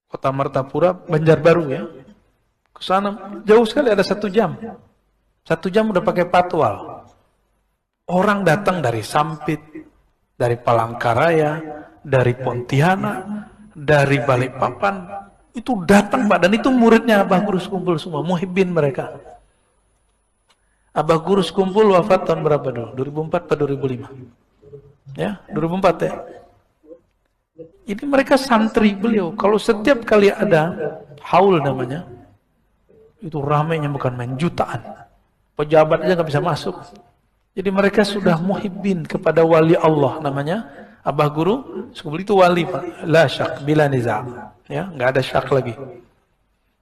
Kota Martapura, Banjarbaru ya. Ke sana jauh sekali, ada 1 jam. 1 jam udah pakai patwal. Orang datang dari Sampit, dari Palangkaraya, dari Pontianak, dari Balikpapan, itu datang Pak, dan itu muridnya Abah Guru Sekumpul semua, muhibbin mereka. Abah Guru Sekumpul wafat tahun berapa dulu? 2004 atau 2005? Ya, 2004 ya. Ini mereka santri beliau. Kalau setiap kali ada haul namanya, itu ramainya bukan main, jutaan. Pejabat aja nggak bisa masuk. Jadi mereka sudah muhibbin kepada wali Allah namanya. Abah Guru Sekumpul itu wali Pak. La syak, bila niza'. Ya, nggak ada syak lagi.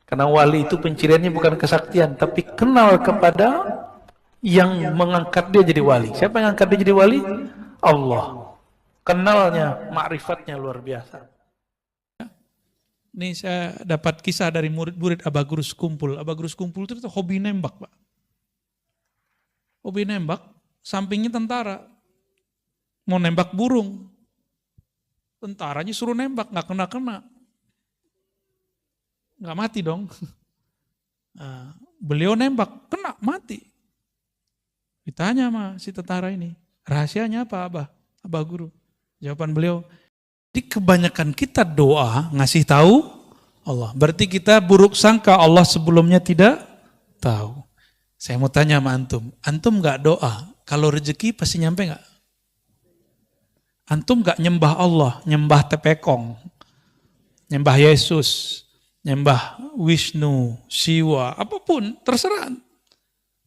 Karena wali itu penciriannya bukan kesaktian, tapi kenal kepada yang mengangkat dia jadi wali. Siapa yang angkat dia jadi wali? Allah. Kenalnya, ma'rifatnya luar biasa. Ini saya dapat kisah dari murid-murid Abah Guru Sekumpul. Abah Guru Sekumpul itu hobi nembak, Pak. Hobi nembak, sampingnya tentara. Mau nembak burung. Tentaranya suruh nembak, nggak kena-kena. Nggak mati dong. Nah, beliau nembak, kena, mati. Ditanya sama si tentara ini, rahasianya apa Abah Guru? Jawaban beliau, jadi kebanyakan kita doa ngasih tahu Allah. Berarti kita buruk sangka Allah sebelumnya tidak tahu. Saya mau tanya sama antum nggak doa, kalau rezeki pasti nyampe nggak? Antum nggak nyembah Allah, nyembah tepekong, nyembah Yesus, nyembah Wisnu, Siwa, apapun, terserah.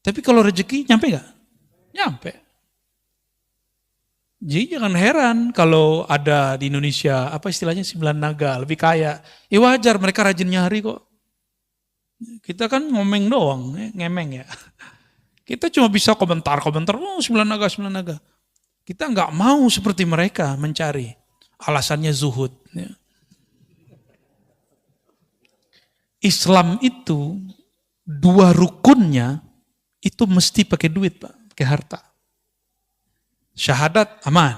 Tapi kalau rezeki nyampe nggak? Nyampe. Jadi jangan heran kalau ada di Indonesia, apa istilahnya 9 naga, lebih kaya. Ya wajar, mereka rajin nyari kok. Kita kan ngomeng doang, ngemeng ya. Kita cuma bisa komentar-komentar, oh 9 naga, 9 naga. Kita nggak mau seperti mereka mencari. Alasannya zuhud. Ya. Islam itu 2 rukunnya itu mesti pakai duit Pak, pakai harta. Syahadat aman,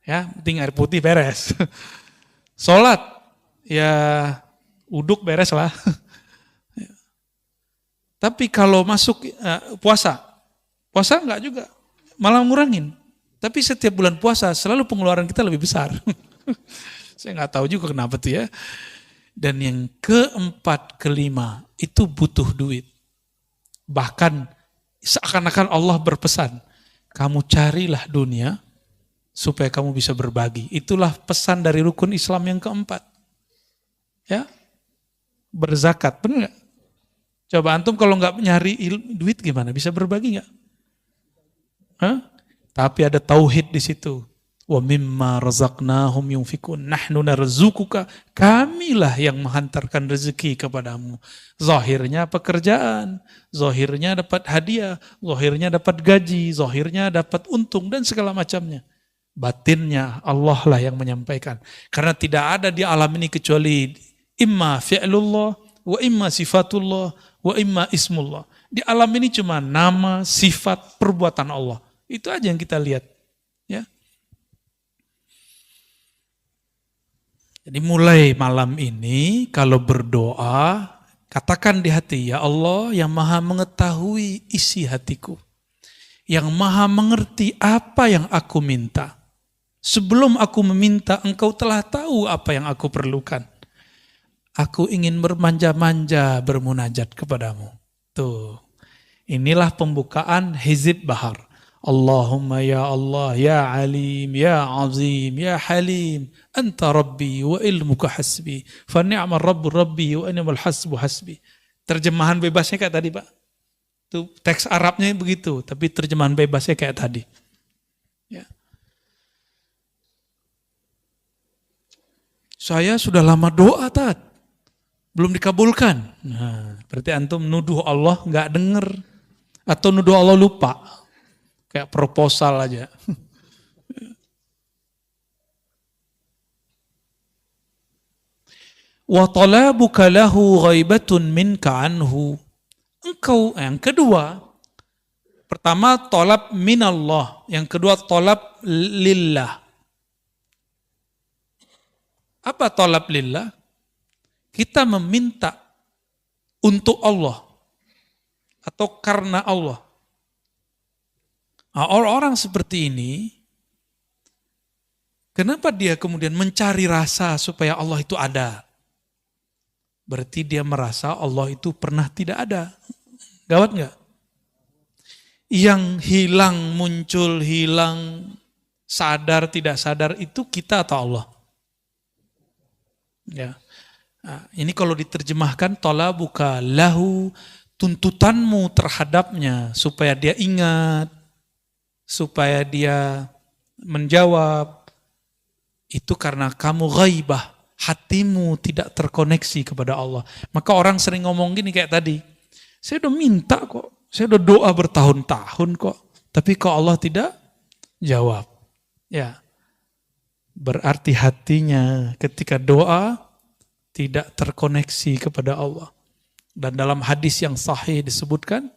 ya penting air putih beres. Sholat, ya uduk beres lah. Tapi kalau masuk puasa enggak juga, malah ngurangin. Tapi setiap bulan puasa selalu pengeluaran kita lebih besar. Saya nggak tahu juga kenapa tuh ya. Dan yang keempat, kelima itu butuh duit. Bahkan seakan-akan Allah berpesan, kamu carilah dunia supaya kamu bisa berbagi. Itulah pesan dari rukun Islam yang keempat. Ya, berzakat, benar nggak? Coba antum kalau nggak nyari duit gimana? Bisa berbagi nggak? Hah? Tapi ada tauhid di situ. Wa mimma razaqnahum yunfikun nahnu narzuquka, kamilah yang menghantarkan rezeki kepadamu. Zahirnya pekerjaan, zahirnya dapat hadiah, zahirnya dapat gaji, zahirnya dapat untung dan segala macamnya. Batinnya Allah lah yang menyampaikan. Karena tidak ada di alam ini kecuali imma fi'lullah wa imma sifatullah wa imma ismullah. Di alam ini cuma nama, sifat, perbuatan Allah. Itu aja yang kita lihat. Ya. Jadi mulai malam ini kalau berdoa, katakan di hati, ya Allah yang maha mengetahui isi hatiku. Yang maha mengerti apa yang aku minta. Sebelum aku meminta, engkau telah tahu apa yang aku perlukan. Aku ingin bermanja-manja bermunajat kepadamu. Tuh, inilah pembukaan Hizib Bahar. Allahumma ya Allah, ya Alim, ya Azim, ya Halim, Anta Rabbi wa ilmuka hasbi, fa ni'mal Rabbu Rabbi wa ni'mal hasbu hasbi. Terjemahan bebasnya kayak tadi Pak. Itu teks Arabnya begitu, tapi terjemahan bebasnya kayak tadi. Ya. Saya sudah lama doa Tat, belum dikabulkan. Nah, berarti antum nuduh Allah nggak denger, atau nuduh Allah lupa. Kayak proposal aja. Wa talabuka lahu ghaibatun minka anhu. Engkau, yang kedua, pertama talab minallah, yang kedua talab lillah. Apa tolab lillah? Kita meminta untuk Allah atau karena Allah. Nah, orang-orang seperti ini, kenapa dia kemudian mencari rasa supaya Allah itu ada? Berarti dia merasa Allah itu pernah tidak ada. Gawat nggak? Yang hilang, muncul, hilang, sadar, tidak sadar itu kita atau Allah? Ya. Nah, ini kalau diterjemahkan talabuka lahu, tuntutanmu terhadapnya supaya dia ingat, supaya dia menjawab, itu karena kamu ghaibah, hatimu tidak terkoneksi kepada Allah. Maka orang sering ngomong gini kayak tadi, saya udah minta kok, saya udah doa bertahun-tahun kok, tapi kok Allah tidak jawab. Ya, berarti hatinya ketika doa tidak terkoneksi kepada Allah. Dan dalam hadis yang sahih disebutkan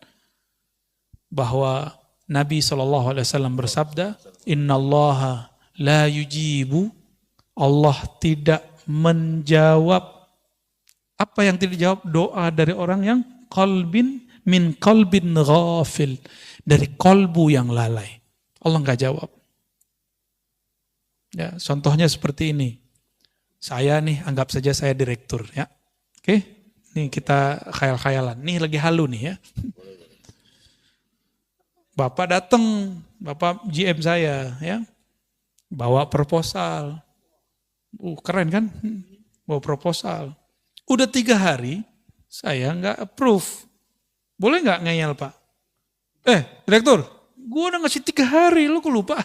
bahwa Nabi SAW bersabda, Innallaha la yujibu, Allah tidak menjawab. Apa yang tidak dijawab? Doa dari orang yang min qalbin ghafil, dari kolbu yang lalai. Allah nggak jawab. Ya, contohnya seperti ini. Saya nih, anggap saja saya direktur, ya. Oke, nih kita khayal-khayalan. Nih lagi halu nih ya. Bapak datang, Bapak GM saya, ya, bawa proposal. Keren kan? Bawa proposal. Udah 3 hari, saya nggak approve. Boleh nggak ngeyel Pak? Direktur, gue udah ngasih 3 hari, lu kok lupa?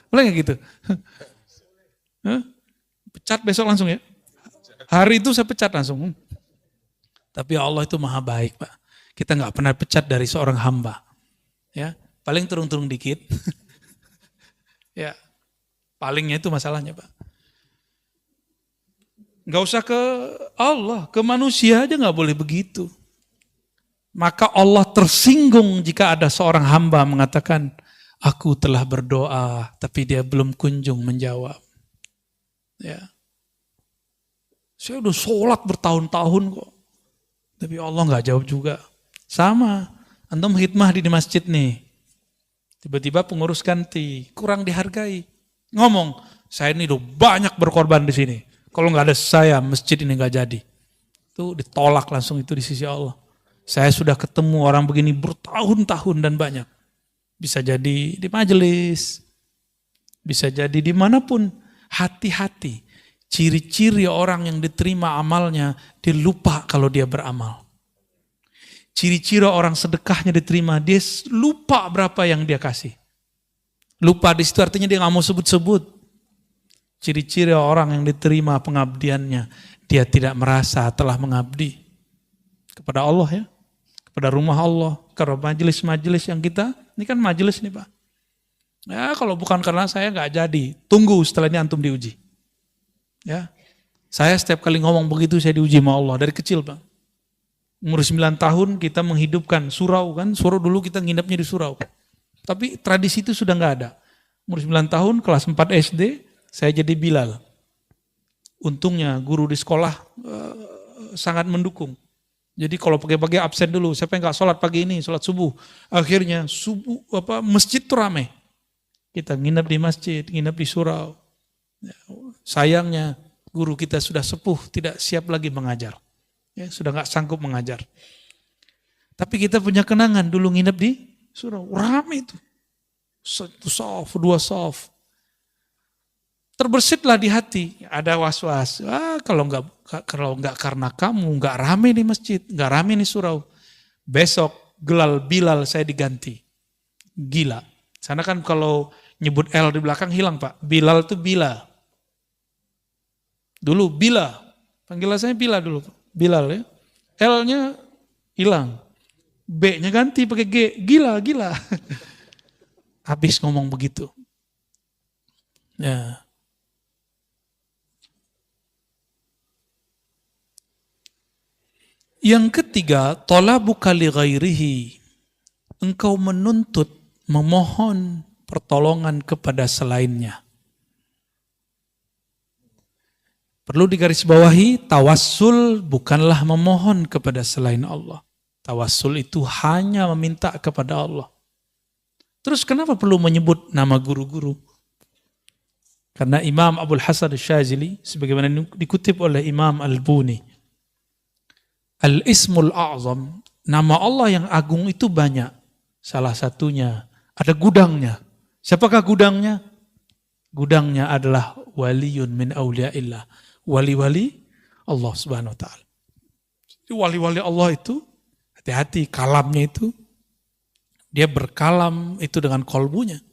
Boleh nggak gitu? Pecat besok langsung ya. Hari itu saya pecat langsung. Tapi Allah itu maha baik Pak. Kita nggak pernah pecat dari seorang hamba. Ya, paling turun-turun dikit. Ya, palingnya itu masalahnya Pak. Nggak usah ke Allah, ke manusia aja nggak boleh begitu. Maka Allah tersinggung jika ada seorang hamba mengatakan, aku telah berdoa, tapi dia belum kunjung menjawab. Ya, saya udah sholat bertahun-tahun kok, tapi Allah nggak jawab juga. Sama, antum khidmah di masjid nih, tiba-tiba pengurus ganti, kurang dihargai. Ngomong, saya ini udah banyak berkorban di sini. Kalau nggak ada saya, masjid ini nggak jadi. Itu ditolak langsung itu di sisi Allah. Saya sudah ketemu orang begini bertahun-tahun dan banyak. Bisa jadi di majelis, bisa jadi dimanapun. Hati-hati, ciri-ciri orang yang diterima amalnya, dia lupa kalau dia beramal. Ciri-ciri orang sedekahnya diterima, dia lupa berapa yang dia kasih. Lupa di situ artinya dia nggak mau sebut-sebut. Ciri-ciri orang yang diterima pengabdiannya, dia tidak merasa telah mengabdi kepada Allah ya, kepada rumah Allah, kepada majelis-majelis yang kita, ini kan majelis nih Pak. Ya kalau bukan karena saya nggak jadi, tunggu setelah ini antum diuji. Ya, saya setiap kali ngomong begitu saya diuji sama Allah dari kecil Bang. Umur 9 tahun kita menghidupkan surau kan, surau dulu kita nginepnya di surau. Tapi tradisi itu sudah nggak ada. Umur 9 tahun kelas 4 SD saya jadi Bilal. Untungnya guru di sekolah sangat mendukung. Jadi kalau pagi-pagi absen dulu, siapa yang nggak sholat pagi ini, sholat subuh. Akhirnya masjid tuh ramai. Kita nginep di masjid, nginep di surau. Sayangnya guru kita sudah sepuh, tidak siap lagi mengajar. Ya, sudah nggak sanggup mengajar. Tapi kita punya kenangan dulu nginep di surau, ramai itu. 1 sof, 2 sof. Terbesitlah di hati, ada was-was. Kalau nggak karena kamu, nggak ramai di masjid, nggak ramai di surau. Besok Bilal saya diganti. Gila. Sana kan kalau nyebut L di belakang hilang Pak. Bilal itu Bila. Dulu Bila. Panggilan saya Bila dulu. Bilal ya. L-nya hilang. B-nya ganti pakai G. Gila. Habis ngomong begitu. Ya. Yang ketiga, talabuka li ghairihi. Engkau menuntut, memohon pertolongan kepada selainnya. Perlu digarisbawahi, tawassul bukanlah memohon kepada selain Allah. Tawassul itu hanya meminta kepada Allah. Terus kenapa perlu menyebut nama guru-guru? Karena Imam Abul Hasan Asy-Syadzili, sebagaimana dikutip oleh Imam Al-Buni, Al-Ismul A'zam, nama Allah yang agung itu banyak. Salah satunya ada gudangnya. Siapakah gudangnya? Gudangnya adalah waliyun min awliyaillah. Wali-wali Allah Subhanahu wa taala. Wali-wali Allah itu hati-hati, kalamnya itu dia berkalam itu dengan kolbunya.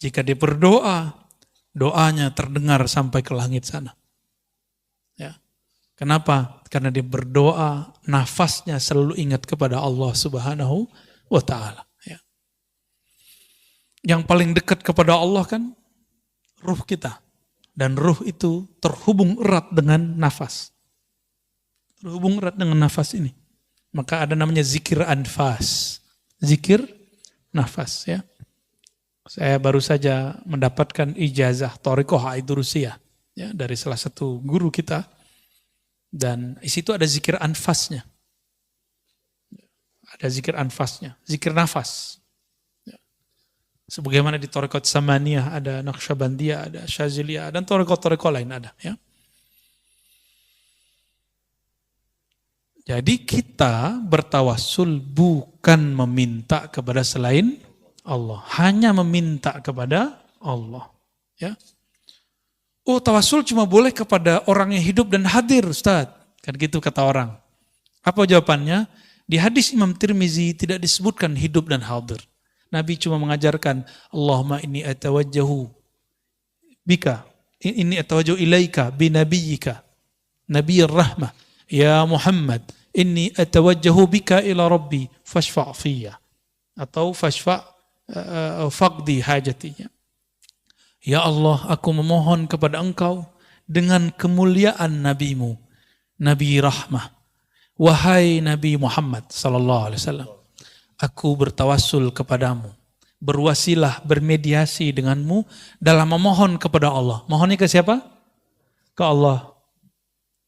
Jika dia berdoa, doanya terdengar sampai ke langit sana. Ya. Kenapa? Karena dia berdoa, nafasnya selalu ingat kepada Allah Subhanahu wa taala. Ya. Yang paling dekat kepada Allah kan ruh kita. Dan ruh itu terhubung erat dengan nafas. Terhubung erat dengan nafas ini. Maka ada namanya zikir anfas. Zikir nafas, ya. Saya baru saja mendapatkan ijazah Thariqah Aidurusiyah, ya, dari salah satu guru kita. Dan di situ ada zikir anfasnya. Ada zikir anfasnya, zikir nafas. Ya. Sebagaimana di Thariqat Samaniyah ada Naqsyabandiyah, ada Syadziliyah, dan Thariqat-Thariqat lain ada. Ya. Jadi kita bertawassul bukan meminta kepada selain Allah, hanya meminta kepada Allah. Ya. Oh, tawassul cuma boleh kepada orang yang hidup dan hadir, Ustaz. Kan gitu kata orang. Apa jawabannya? Di hadis Imam Tirmizi tidak disebutkan hidup dan hadir. Nabi cuma mengajarkan, Allahumma inni atawajjahu bika, inni atawajjahu ilaika binabiyyika, nabiyir rahmah, ya Muhammad, inni atawajjahu bika ila rabbi, fashfa' fiyya. Atau fashfa' faqdi hajatinya. Ya Allah, aku memohon kepada Engkau dengan kemuliaan Nabi-Mu, Nabi Rahmah. Wahai Nabi Muhammad sallallahu alaihi wasallam, aku bertawassul kepadamu, berwasilah, bermediasi denganmu dalam memohon kepada Allah. Mohonnya ke siapa? Ke Allah.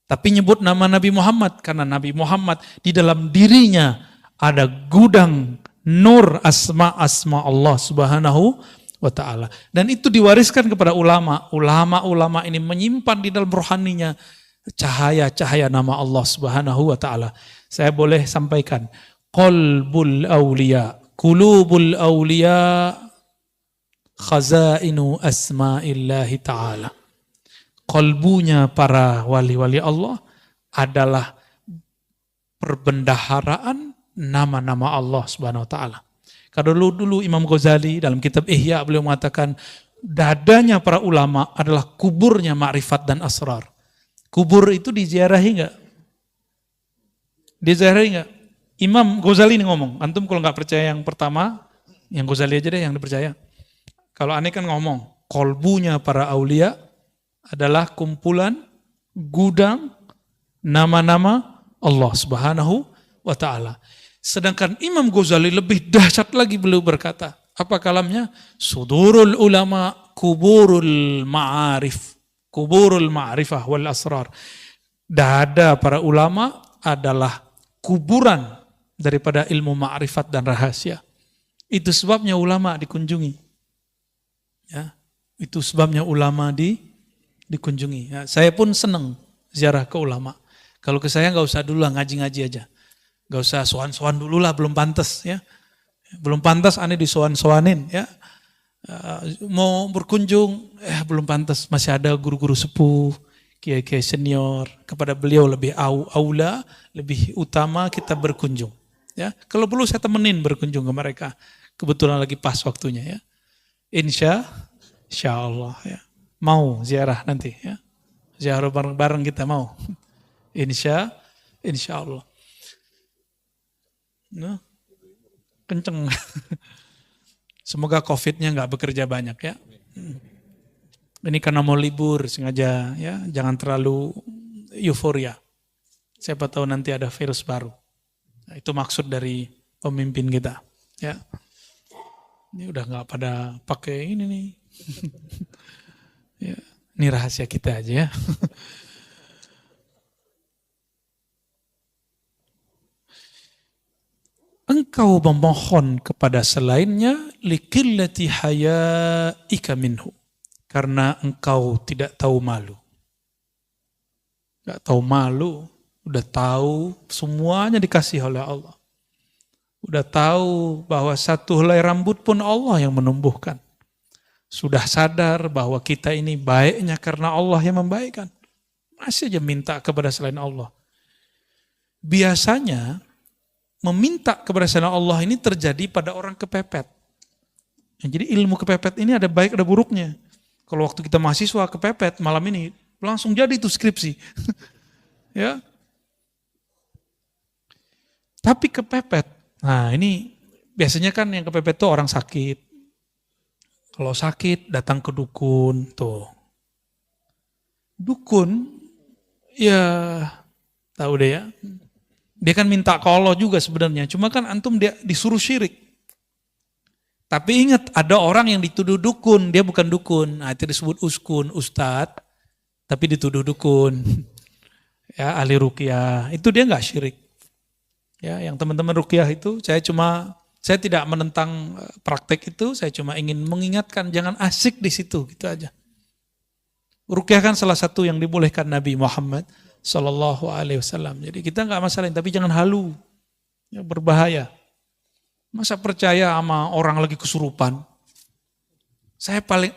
Tapi nyebut nama Nabi Muhammad karena Nabi Muhammad di dalam dirinya ada gudang nur asma-asma Allah Subhanahu wa ta'ala. Dan itu diwariskan kepada ulama. Ulama-ulama ini menyimpan di dalam rohaninya cahaya-cahaya nama Allah Subhanahu wa ta'ala. Saya boleh sampaikan, qalbul awliya, qulubul awliya, khazainu asma'illahi ta'ala. Qalbunya para wali-wali Allah adalah perbendaharaan nama-nama Allah Subhanahu wa ta'ala. Kalau dulu Imam Ghazali dalam kitab Ihya beliau mengatakan dadanya para ulama adalah kuburnya ma'rifat dan asrar. Kubur itu diziarahi enggak? Diziarahi enggak? Imam Ghazali ini ngomong, antum kalau enggak percaya yang pertama, yang Ghazali aja deh yang dipercaya. Kalau aneh kan ngomong, kolbunya para aulia adalah kumpulan gudang nama-nama Allah Subhanahu wa ta'ala. Sedangkan Imam Ghazali lebih dahsyat lagi, beliau berkata, apa kalamnya? Sudurul ulama kuburul ma'arif, kuburul ma'rifah wal asrar. Dada para ulama adalah kuburan daripada ilmu ma'rifat dan rahasia. Itu sebabnya ulama dikunjungi. Ya, itu sebabnya ulama dikunjungi. Ya, saya pun senang ziarah ke ulama. Kalau ke saya nggak usah dulu lah, ngaji-ngaji aja. Gak usah soan-soan dulu lah, belum pantas ya. Belum pantas aneh disoan-soanin ya. Mau berkunjung, belum pantas, masih ada guru-guru sepuh, kiai-kiai senior. Kepada beliau lebih aula, lebih utama kita berkunjung. Ya, kalau perlu saya temenin berkunjung ke mereka. Kebetulan lagi pas waktunya ya. Insya Allah ya. Mau ziarah nanti ya. Ziarah bareng-bareng kita mau. Insya Allah. Nah, kenceng. Semoga COVID-nya nggak bekerja banyak ya. Ini karena mau libur sengaja ya, jangan terlalu euforia. Siapa tahu nanti ada virus baru. Nah, itu maksud dari pemimpin kita. Ya, ini udah nggak pada pakai ini nih. Ya, Ini rahasia kita aja ya. Engkau memohon kepada selainnya liqillati hayaika minhu. Karena engkau tidak tahu malu. Gak tahu malu, udah tahu semuanya dikasih oleh Allah. Udah tahu bahwa satu helai rambut pun Allah yang menumbuhkan. Sudah sadar bahwa kita ini baiknya karena Allah yang membaikkan. Masih aja minta kepada selain Allah. Biasanya meminta kepada selain Allah ini terjadi pada orang kepepet. Jadi ilmu kepepet ini ada baik ada buruknya. Kalau waktu kita mahasiswa kepepet malam ini langsung jadi itu skripsi. Ya. Tapi kepepet. Nah, ini biasanya kan yang kepepet itu orang sakit. Kalau sakit datang ke dukun tuh. Dukun ya tahu deh ya. Dia kan minta ke Allah juga sebenarnya. Cuma kan antum dia disuruh syirik. Tapi ingat ada orang yang dituduh dukun, dia bukan dukun. Nah, itu disebut uskun, ustadz, tapi dituduh dukun. Ya, ahli ruqyah. Itu dia enggak syirik. Ya, yang teman-teman ruqyah itu saya tidak menentang praktek itu, saya cuma ingin mengingatkan jangan asik di situ, gitu aja. Ruqyah kan salah satu yang dibolehkan Nabi Muhammad Sallallahu Alaihi Wasallam. Jadi kita enggak masalah, tapi jangan halu, ya, berbahaya. Masa percaya sama orang lagi kesurupan? Saya paling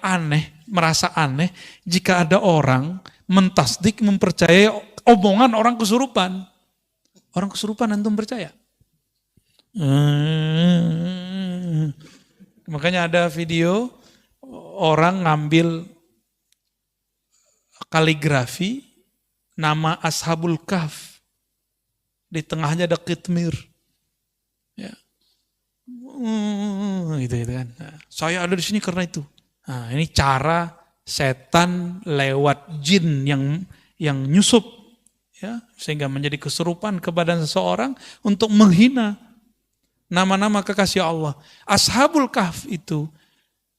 merasa aneh jika ada orang mentasdik, mempercayai omongan orang kesurupan. Orang kesurupan antum percaya? Makanya ada video orang ngambil kaligrafi nama Ashabul Kahf. Di tengahnya ada kitmir. Ya. Gitu kan. Nah, saya ada di sini karena itu. Nah, ini cara setan lewat jin yang nyusup, ya, sehingga menjadi kesurupan ke badan seseorang untuk menghina nama-nama kekasih Allah. Ashabul Kahf itu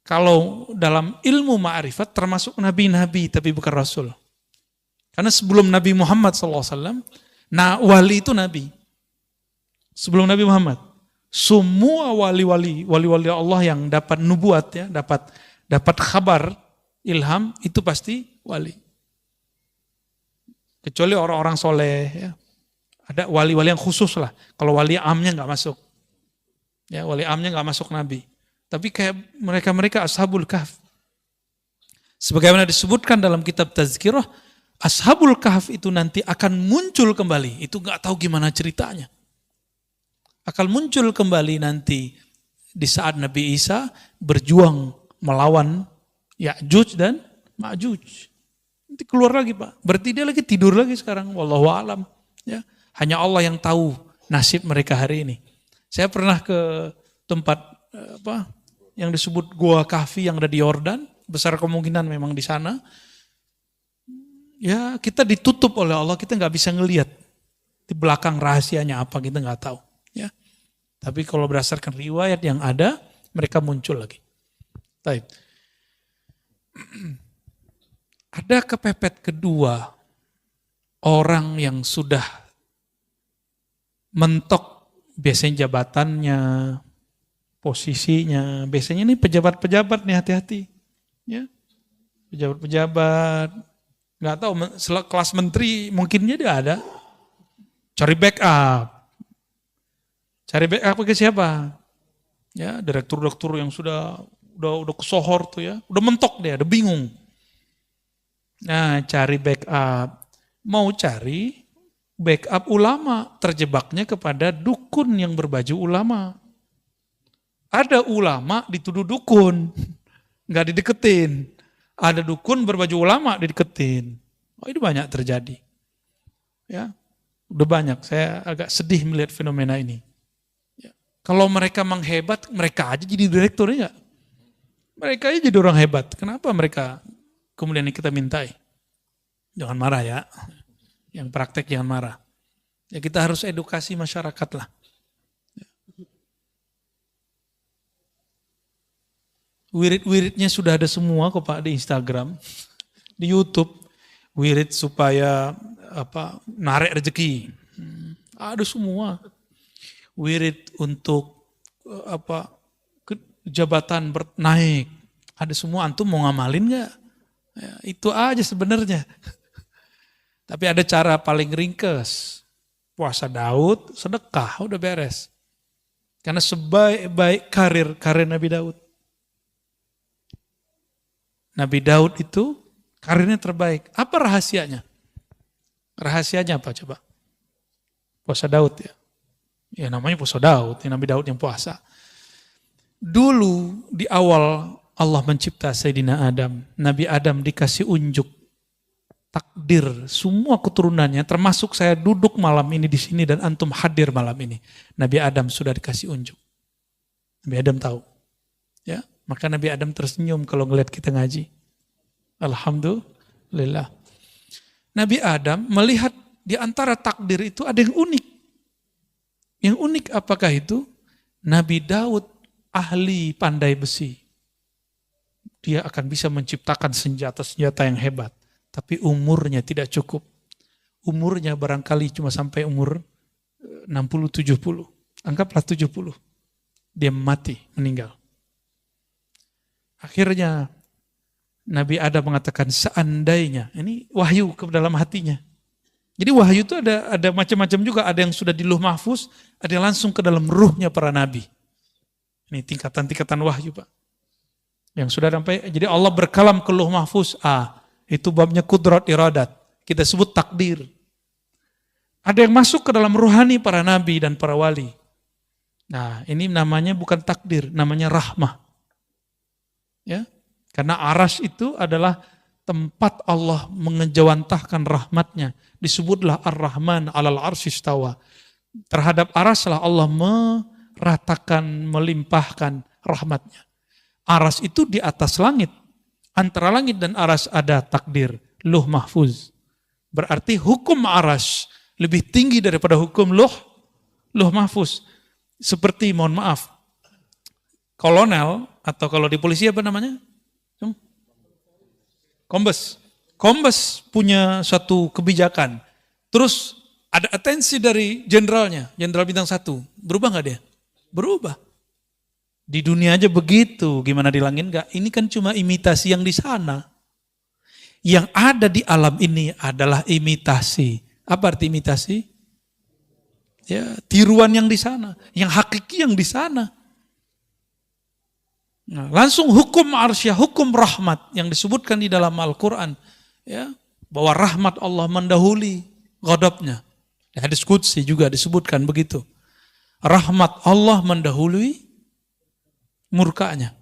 kalau dalam ilmu ma'rifat termasuk nabi-nabi tapi bukan rasul. Karena sebelum Nabi Muhammad SAW, nah wali itu nabi. Sebelum Nabi Muhammad. Semua wali-wali Allah yang dapat nubuat, ya, dapat kabar ilham itu pasti wali. Kecuali orang-orang soleh, ya. Ada wali-wali yang khusus lah. Kalau wali amnya nggak masuk, ya, wali amnya nggak masuk nabi. Tapi kayak mereka Ashabul Kahf. Sebagaimana disebutkan dalam kitab Tazkirah, Ashabul Kahf itu nanti akan muncul kembali. Itu nggak tahu gimana ceritanya. Akan muncul kembali nanti di saat Nabi Isa berjuang melawan Ya'juj dan Ma'juj. Nanti keluar lagi, Pak. Berarti dia lagi tidur lagi sekarang. Wallahu a'lam. Ya. Hanya Allah yang tahu nasib mereka hari ini. Saya pernah ke tempat yang disebut Gua Kahfi yang ada di Yordan. Besar kemungkinan memang di sana. Ya, kita ditutup oleh Allah, kita nggak bisa ngelihat di belakang rahasianya apa, kita nggak tahu. Ya, tapi kalau berdasarkan riwayat yang ada, mereka muncul lagi. Baik. Ada kepepet kedua, orang yang sudah mentok biasanya jabatannya, posisinya, biasanya ini pejabat-pejabat nih, hati-hati. Ya, pejabat-pejabat, nggak tahu kelas menteri mungkinnya dia ada, cari backup ke siapa? Ya, direktur-direktur yang sudah kesohor tuh, ya, udah mentok dia, udah bingung. Nah, cari backup, mau cari backup ulama, terjebaknya kepada dukun yang berbaju ulama. Ada ulama dituduh dukun, nggak dideketin. Ada dukun berbaju ulama dideketin. Oh, itu banyak terjadi. Ya, udah banyak. Saya agak sedih melihat fenomena ini. Ya. Kalau mereka menghebat, mereka aja jadi direktur, ya. Mereka aja jadi orang hebat. Kenapa mereka kemudian kita mintai? Jangan marah, ya. Yang praktek jangan marah. Ya, kita harus edukasi masyarakat lah. Wirid-wiridnya sudah ada semua kok Pak di Instagram. di YouTube, wirid supaya narik rezeki. Ada semua. Wirid untuk jabatan naik. Ada semua. Antum mau ngamalin nggak? Ya, itu aja sebenarnya. Tapi ada cara paling ringkes. Puasa Daud, sedekah, udah beres. Karena sebaik-baik karir Nabi Daud. Nabi Daud itu karirnya terbaik. Apa rahasianya? Rahasianya apa coba? Puasa Daud ya. Ya namanya puasa Daud, ya Nabi Daud yang puasa. Dulu di awal Allah mencipta Sayyidina Adam. Nabi Adam dikasih unjuk takdir semua keturunannya, termasuk saya duduk malam ini di sini dan antum hadir malam ini. Nabi Adam sudah dikasih unjuk. Nabi Adam tahu. Ya, maka Nabi Adam tersenyum kalau ngelihat kita ngaji. Alhamdulillah. Nabi Adam melihat di antara takdir itu ada yang unik. Yang unik apakah itu? Nabi Daud ahli pandai besi. Dia akan bisa menciptakan senjata-senjata yang hebat. Tapi umurnya tidak cukup. Umurnya barangkali cuma sampai umur 60-70. Anggaplah 70. Dia mati, meninggal. Akhirnya Nabi Adam mengatakan seandainya, ini wahyu ke dalam hatinya. Jadi wahyu itu ada macam-macam juga, ada yang sudah di Lauh Mahfuz, ada yang langsung ke dalam ruhnya para nabi. Ini tingkatan-tingkatan wahyu, Pak. Yang sudah sampai, jadi Allah berkalam ke Lauh Mahfuz, itu babnya kudrat iradat. Kita sebut takdir. Ada yang masuk ke dalam ruhani para nabi dan para wali. Nah, ini namanya bukan takdir, namanya rahmah. Ya, karena arsy itu adalah tempat Allah mengejawantahkan rahmatnya. Disebutlah Ar-Rahman 'alal arsy istawa. Terhadap arsy lah Allah meratakan, melimpahkan rahmatnya. Arsy itu di atas langit. Antara langit dan arsy ada takdir, Lauh Mahfuz. Berarti hukum arsy lebih tinggi daripada hukum Lauh Mahfuz. Seperti, mohon maaf, kolonel, atau kalau di polisi apa namanya? Kombes. Kombes punya satu kebijakan. Terus ada atensi dari jenderalnya, jenderal bintang 1. Berubah nggak dia? Berubah. Di dunia aja begitu, gimana di langit enggak? Ini kan cuma imitasi yang di sana. Yang ada di alam ini adalah imitasi. Apa arti imitasi? Ya, tiruan yang di sana, yang hakiki yang di sana. Nah, langsung hukum arsyah, hukum rahmat yang disebutkan di dalam Al-Quran. Ya, bahwa rahmat Allah mendahului ghadabnya. Di hadis qudsi juga disebutkan begitu. Rahmat Allah mendahului murkanya.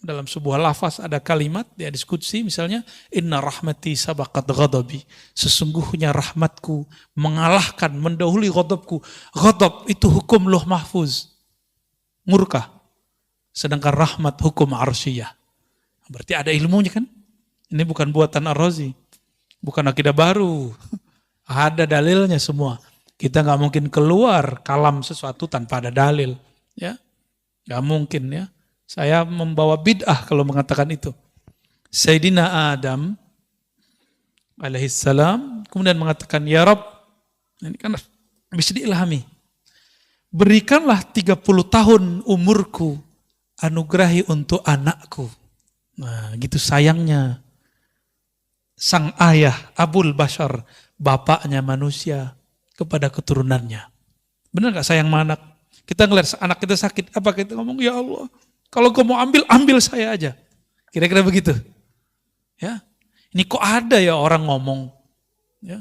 Dalam sebuah lafaz ada kalimat di hadis qudsi misalnya, inna rahmati sabaqat ghadabi. Sesungguhnya rahmatku mengalahkan, mendahului ghadabku. Ghadab itu hukum Lauh Mahfuz, murka. Sedangkan rahmat hukum arsyiyah. Berarti ada ilmunya kan? Ini bukan buatan Ar-Razi, bukan akidah baru. Ada dalilnya semua. Kita nggak mungkin keluar kalam sesuatu tanpa ada dalil. Ya, nggak mungkin ya. Saya membawa bid'ah kalau mengatakan itu. Sayyidina Adam alaihissalam kemudian mengatakan, ya Rabb, ini kan bisa diilhami. Berikanlah 30 tahun umurku, anugerahi untuk anakku. Nah, gitu sayangnya sang ayah Abul Bashar, bapaknya manusia, kepada keturunannya. Benar gak sayang sama anak? Kita ngeliat anak kita sakit, apa kita ngomong, ya Allah, kalau kau mau ambil saya aja. Kira-kira begitu. Ya, ini kok ada ya orang ngomong ya,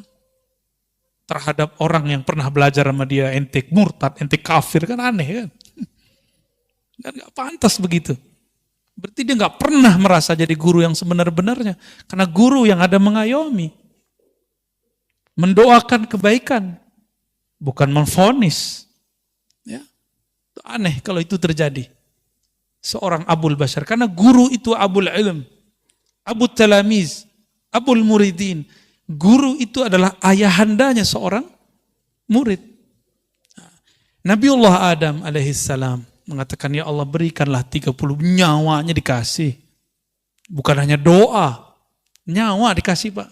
terhadap orang yang pernah belajar sama dia, ente murtad, ente kafir, kan aneh kan? Kan gak pantas begitu. Berarti dia gak pernah merasa jadi guru yang sebenar-benarnya. Karena guru yang ada mengayomi, mendoakan kebaikan, bukan memvonis. Ya, aneh kalau itu terjadi. Seorang Abul Bashar, karena guru itu Abul Ilm, Abu Talamiz, Abul Muridin. Guru itu adalah ayahandanya seorang murid. Nabiullah Adam alaihissalam mengatakan, ya Allah berikanlah 30, nyawanya dikasih. Bukan hanya doa, nyawa dikasih Pak.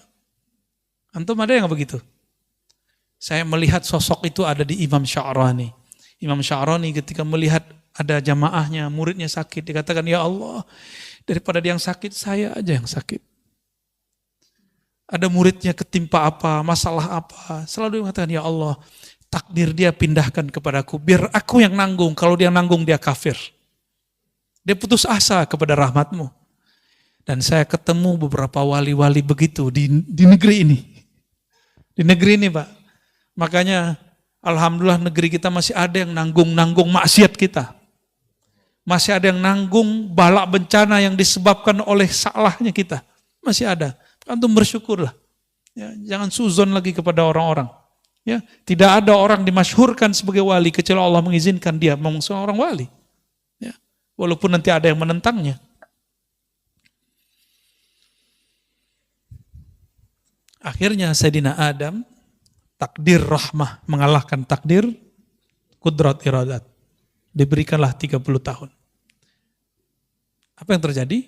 Antum ada yang begitu? Saya melihat sosok itu ada di Imam Sya'rani. Imam Sya'rani ketika melihat ada jamaahnya, muridnya sakit, dikatakan, ya Allah, daripada dia yang sakit, saya aja yang sakit. Ada muridnya ketimpa apa, masalah apa, selalu dia mengatakan, ya Allah, takdir dia pindahkan kepadaku, biar aku yang nanggung, kalau dia nanggung dia kafir. Dia putus asa kepada rahmatmu. Dan saya ketemu beberapa wali-wali begitu di negeri ini. Di negeri ini Pak. Makanya alhamdulillah negeri kita masih ada yang nanggung maksiat kita. Masih ada yang nanggung bala bencana yang disebabkan oleh salahnya kita. Masih ada. Antum bersyukurlah. Ya, jangan suzon lagi kepada orang-orang. Ya, tidak ada orang dimasyhurkan sebagai wali kecuali Allah mengizinkan dia memang seorang wali. Ya, walaupun nanti ada yang menentangnya. Akhirnya Sayyidina Adam, takdir rahmah mengalahkan takdir kudrat iradat. Diberikanlah 30 tahun. Apa yang terjadi?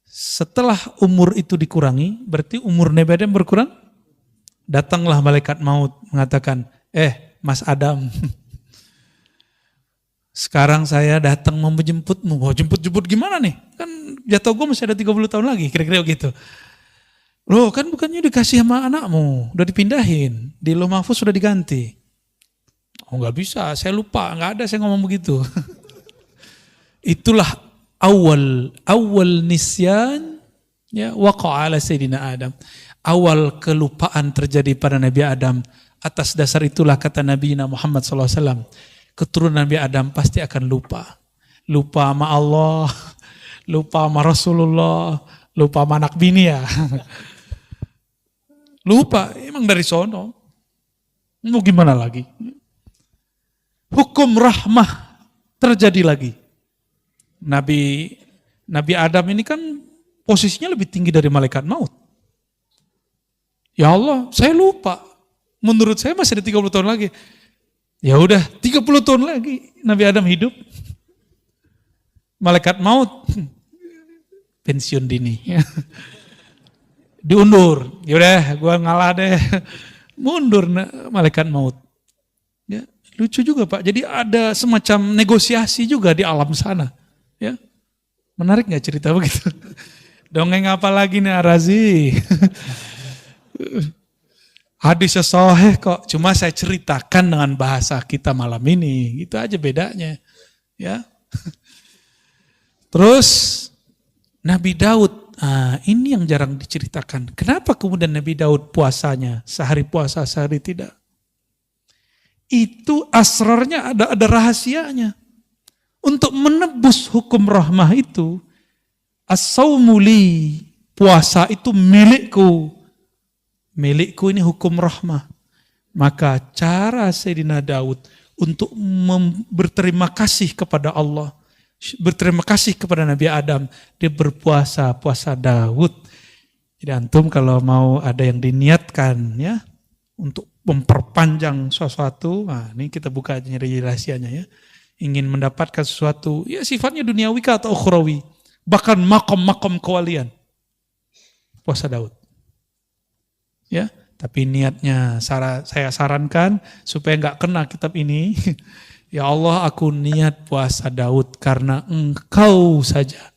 Setelah umur itu dikurangi, berarti umur Nabi Adam berkurang. Datanglah malaikat maut mengatakan, Mas Adam, sekarang saya datang mau menjemputmu. Mau jemput-jemput gimana nih? Kan jatuh gue masih ada 30 tahun lagi, kira-kira begitu. Loh kan bukannya dikasih sama anakmu, udah dipindahin, di Lauh Mahfuz sudah diganti. Oh nggak bisa, saya lupa, nggak ada saya ngomong begitu. Itulah awal nisyan ya waqa ala Sayyidina Adam. Awal kelupaan terjadi pada Nabi Adam. Atas dasar itulah kata Nabi Muhammad SAW, keturunan Nabi Adam pasti akan lupa. Lupa sama Allah, lupa sama Rasulullah, lupa sama anak bini ya. Lupa, emang dari sono. Mau gimana lagi? Hukum rahmah terjadi lagi. Nabi Adam ini kan posisinya lebih tinggi dari malaikat maut. Ya Allah, saya lupa. Menurut saya masih ada 30 tahun lagi. Ya udah, 30 tahun lagi Nabi Adam hidup. Malaikat maut pensiun dini. Diundur. Ya udah, gua ngalah deh. Mundur malaikat maut. Ya, lucu juga Pak. Jadi ada semacam negosiasi juga di alam sana. Ya. Menarik nggak cerita begitu? Dongeng apa lagi nih Arazi? Hadisnya sahih kok. Cuma saya ceritakan dengan bahasa kita malam ini. Itu aja bedanya. Ya. Terus Nabi Daud. Ini yang jarang diceritakan. Kenapa kemudian Nabi Daud puasanya sehari puasa, sehari tidak? Itu asrarnya ada rahasianya. Untuk menebus hukum rahmah itu, as-sawmu li, puasa itu milikku. Milikku ini hukum rahmah. Maka cara Sayyidina Daud untuk berterima kasih kepada Allah, berterima kasih kepada Nabi Adam, dia berpuasa, puasa Daud. Jadi antum kalau mau ada yang diniatkan ya untuk memperpanjang sesuatu, ini kita buka nyari rahasianya ya. Ingin mendapatkan sesuatu, ya sifatnya duniawi atau ukhrawi, bahkan makom kewalian. Puasa Daud. Ya, tapi niatnya saya sarankan supaya nggak kena kitab ini. Ya Allah, aku niat puasa Daud karena Engkau saja.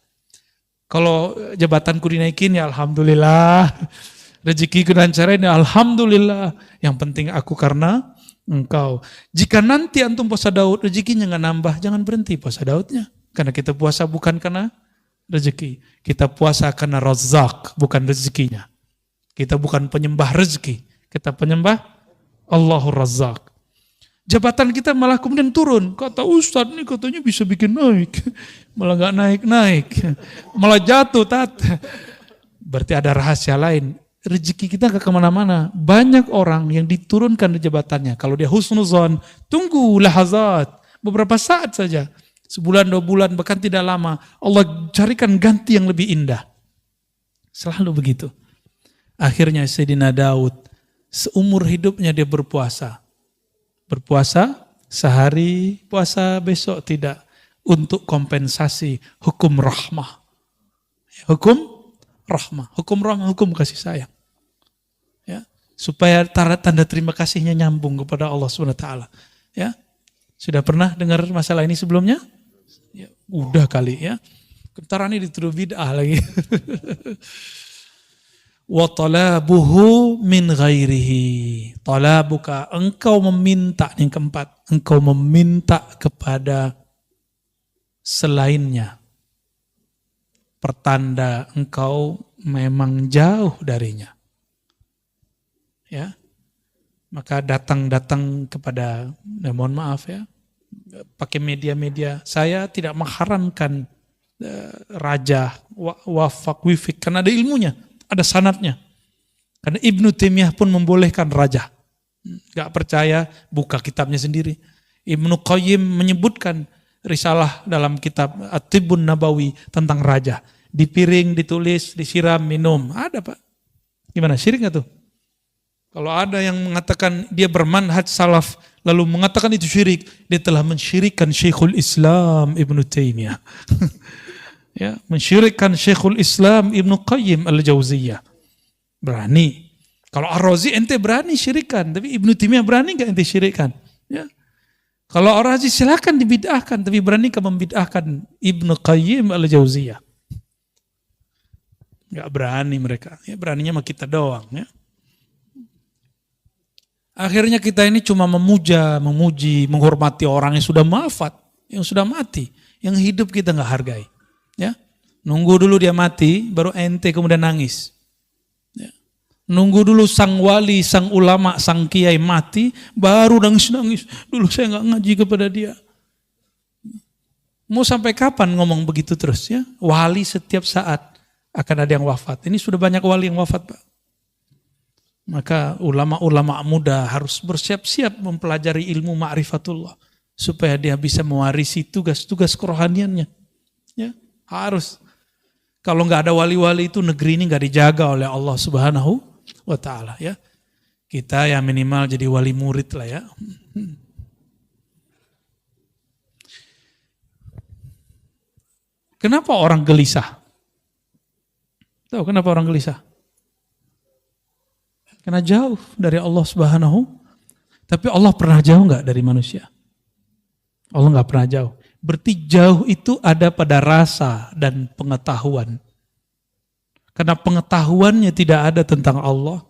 Kalau jabatanku dinaikin ya alhamdulillah. Rezekiku dilancarin ya alhamdulillah. Yang penting aku karena Engkau. Jika nanti antum puasa Daud rezekinya nggak nambah, jangan berhenti puasa Daudnya. Karena kita puasa bukan karena rezeki. Kita puasa karena Razzaq, bukan rezekinya. Kita bukan penyembah rezeki. Kita penyembah Allahur Razzaq. Jabatan kita malah kemudian turun. Kata Ustadz ini katanya bisa bikin naik. Malah gak naik-naik. Malah jatuh. Berarti ada rahasia lain. Rezeki kita gak kemana-mana. Banyak orang yang diturunkan di jabatannya. Kalau dia husnuzon, tunggu lahazat. Beberapa saat saja. Sebulan, 2 bulan, bahkan tidak lama. Allah carikan ganti yang lebih indah. Selalu begitu. Akhirnya Sayyidina Daud, seumur hidupnya dia berpuasa. Berpuasa sehari, puasa besok tidak. Untuk kompensasi hukum rahmah. Hukum rahmah, hukum kasih sayang. Ya, supaya tanda terima kasihnya nyambung kepada Allah Subhanahu wa taala. Ya. Sudah pernah dengar masalah ini sebelumnya? Ya, udah kali ya. Ntar ini dituduh bid'ah lagi. Wa talabuhu min ghairihi. Talabuka, engkau meminta, yang keempat, engkau meminta kepada selainnya. Pertanda engkau memang jauh darinya. Ya. Maka datang kepada, mohon maaf ya, pakai media-media, saya tidak mengharamkan raja, wafak, wifik, karena ada ilmunya. Ada sanadnya. Karena Ibnu Taimiyah pun membolehkan raja. Gak percaya, buka kitabnya sendiri. Ibnu Qayyim menyebutkan risalah dalam kitab At-Tibbun Nabawi tentang raja. Di piring, ditulis, disiram, minum. Ada Pak. Gimana, syirik gak tuh? Kalau ada yang mengatakan dia bermanhaj salaf, lalu mengatakan itu syirik, dia telah mensyirikkan Syekhul Islam Ibnu Taimiyah. Ya, mensyirikkan Syekhul Islam Ibnu Qayyim Al-Jauziyah. Berani. Kalau Ar-Razi ente berani syirikan, tapi Ibnu Taimiyah berani enggak ente syirikan? Ya. Kalau Ar-Razi silakan dibid'ahkan, tapi berani ke membid'ahkan Ibnu Qayyim Al-Jauziyah? Enggak berani mereka. Ya, beraninya mah kita doang, ya. Akhirnya kita ini cuma memuja, memuji, menghormati orang yang sudah wafat, yang sudah mati, yang hidup kita enggak hargai. Ya, nunggu dulu dia mati, baru ente kemudian nangis. Ya. Nunggu dulu sang wali, sang ulama, sang kiai mati, baru nangis-nangis. Dulu saya nggak ngaji kepada dia. Mau sampai kapan ngomong begitu terus ya? Wali setiap saat akan ada yang wafat. Ini sudah banyak wali yang wafat, Pak. Maka ulama-ulama muda harus bersiap-siap mempelajari ilmu ma'rifatullah supaya dia bisa mewarisi tugas-tugas kerohaniannya. Ya. Harus. Kalau nggak ada wali-wali itu negeri ini nggak dijaga oleh Allah Subhanahu wa taala ya. Kita ya minimal jadi wali murid lah ya. Kenapa orang gelisah? Tahu kenapa orang gelisah? Karena jauh dari Allah Subhanahu. Tapi Allah pernah jauh nggak dari manusia? Allah nggak pernah jauh. Berarti jauh itu ada pada rasa dan pengetahuan. Karena pengetahuannya tidak ada tentang Allah,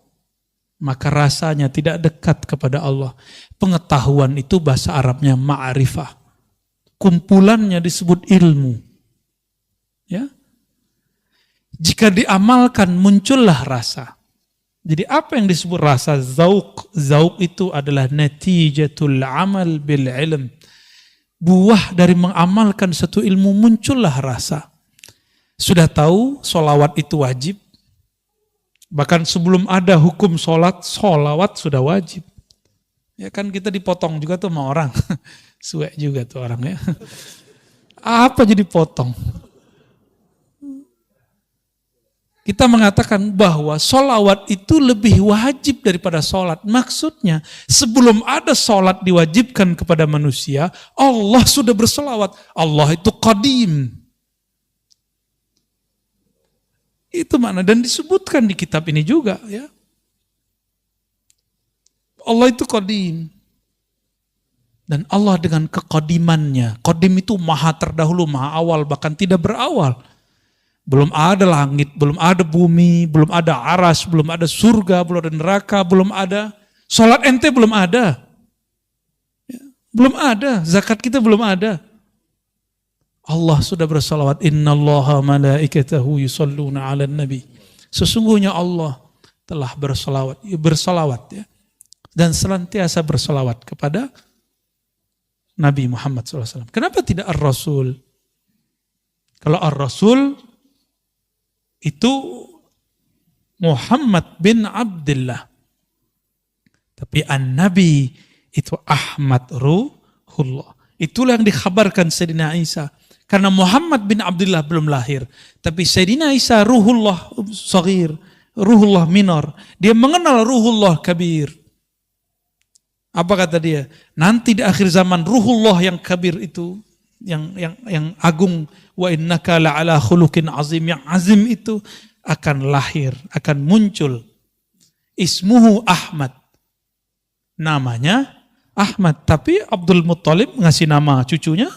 maka rasanya tidak dekat kepada Allah. Pengetahuan itu bahasa Arabnya ma'rifah. Kumpulannya disebut ilmu. Ya. Jika diamalkan muncullah rasa. Jadi apa yang disebut rasa? Zauq. Zauq itu adalah natijatul amal bil ilm. Buah dari mengamalkan satu ilmu muncullah rasa. Sudah tahu sholawat itu wajib. Bahkan sebelum ada hukum sholawat sudah wajib. Ya kan kita dipotong juga tuh sama orang. Suek juga tuh orangnya. Apa jadi potong? Kita mengatakan bahwa sholawat itu lebih wajib daripada sholat. Maksudnya sebelum ada sholat diwajibkan kepada manusia, Allah sudah bersolawat. Allah itu qadim. Itu makna dan disebutkan di kitab ini juga. Ya. Allah itu qadim. Dan Allah dengan kekodimannya. Qadim itu maha terdahulu, maha awal, bahkan tidak berawal. Belum ada langit, belum ada bumi, belum ada aras, belum ada surga, belum ada neraka, belum ada. Salat ente belum ada. Belum ada, zakat kita belum ada. Allah sudah bersalawat. Innallaha malaikatahu yusalluna 'alan nabi. Sesungguhnya Allah telah bersalawat ya. Dan senantiasa bersalawat kepada Nabi Muhammad SAW. Kenapa tidak Ar-Rasul? Kalau Ar-Rasul itu Muhammad bin Abdullah. Tapi An-Nabi itu Ahmad Ruhullah. Itulah yang dikhabarkan Sayyidina Isa. Karena Muhammad bin Abdullah belum lahir. Tapi Sayyidina Isa Ruhullah Saghir, Ruhullah minor. Dia mengenal Ruhullah kabir. Apa kata dia? Nanti di akhir zaman Ruhullah yang kabir itu yang agung, wa innaka la'ala khuluqin azim, yang azim itu akan lahir, akan muncul. Ismuhu Ahmad, namanya Ahmad, tapi Abdul Muttalib ngasih nama cucunya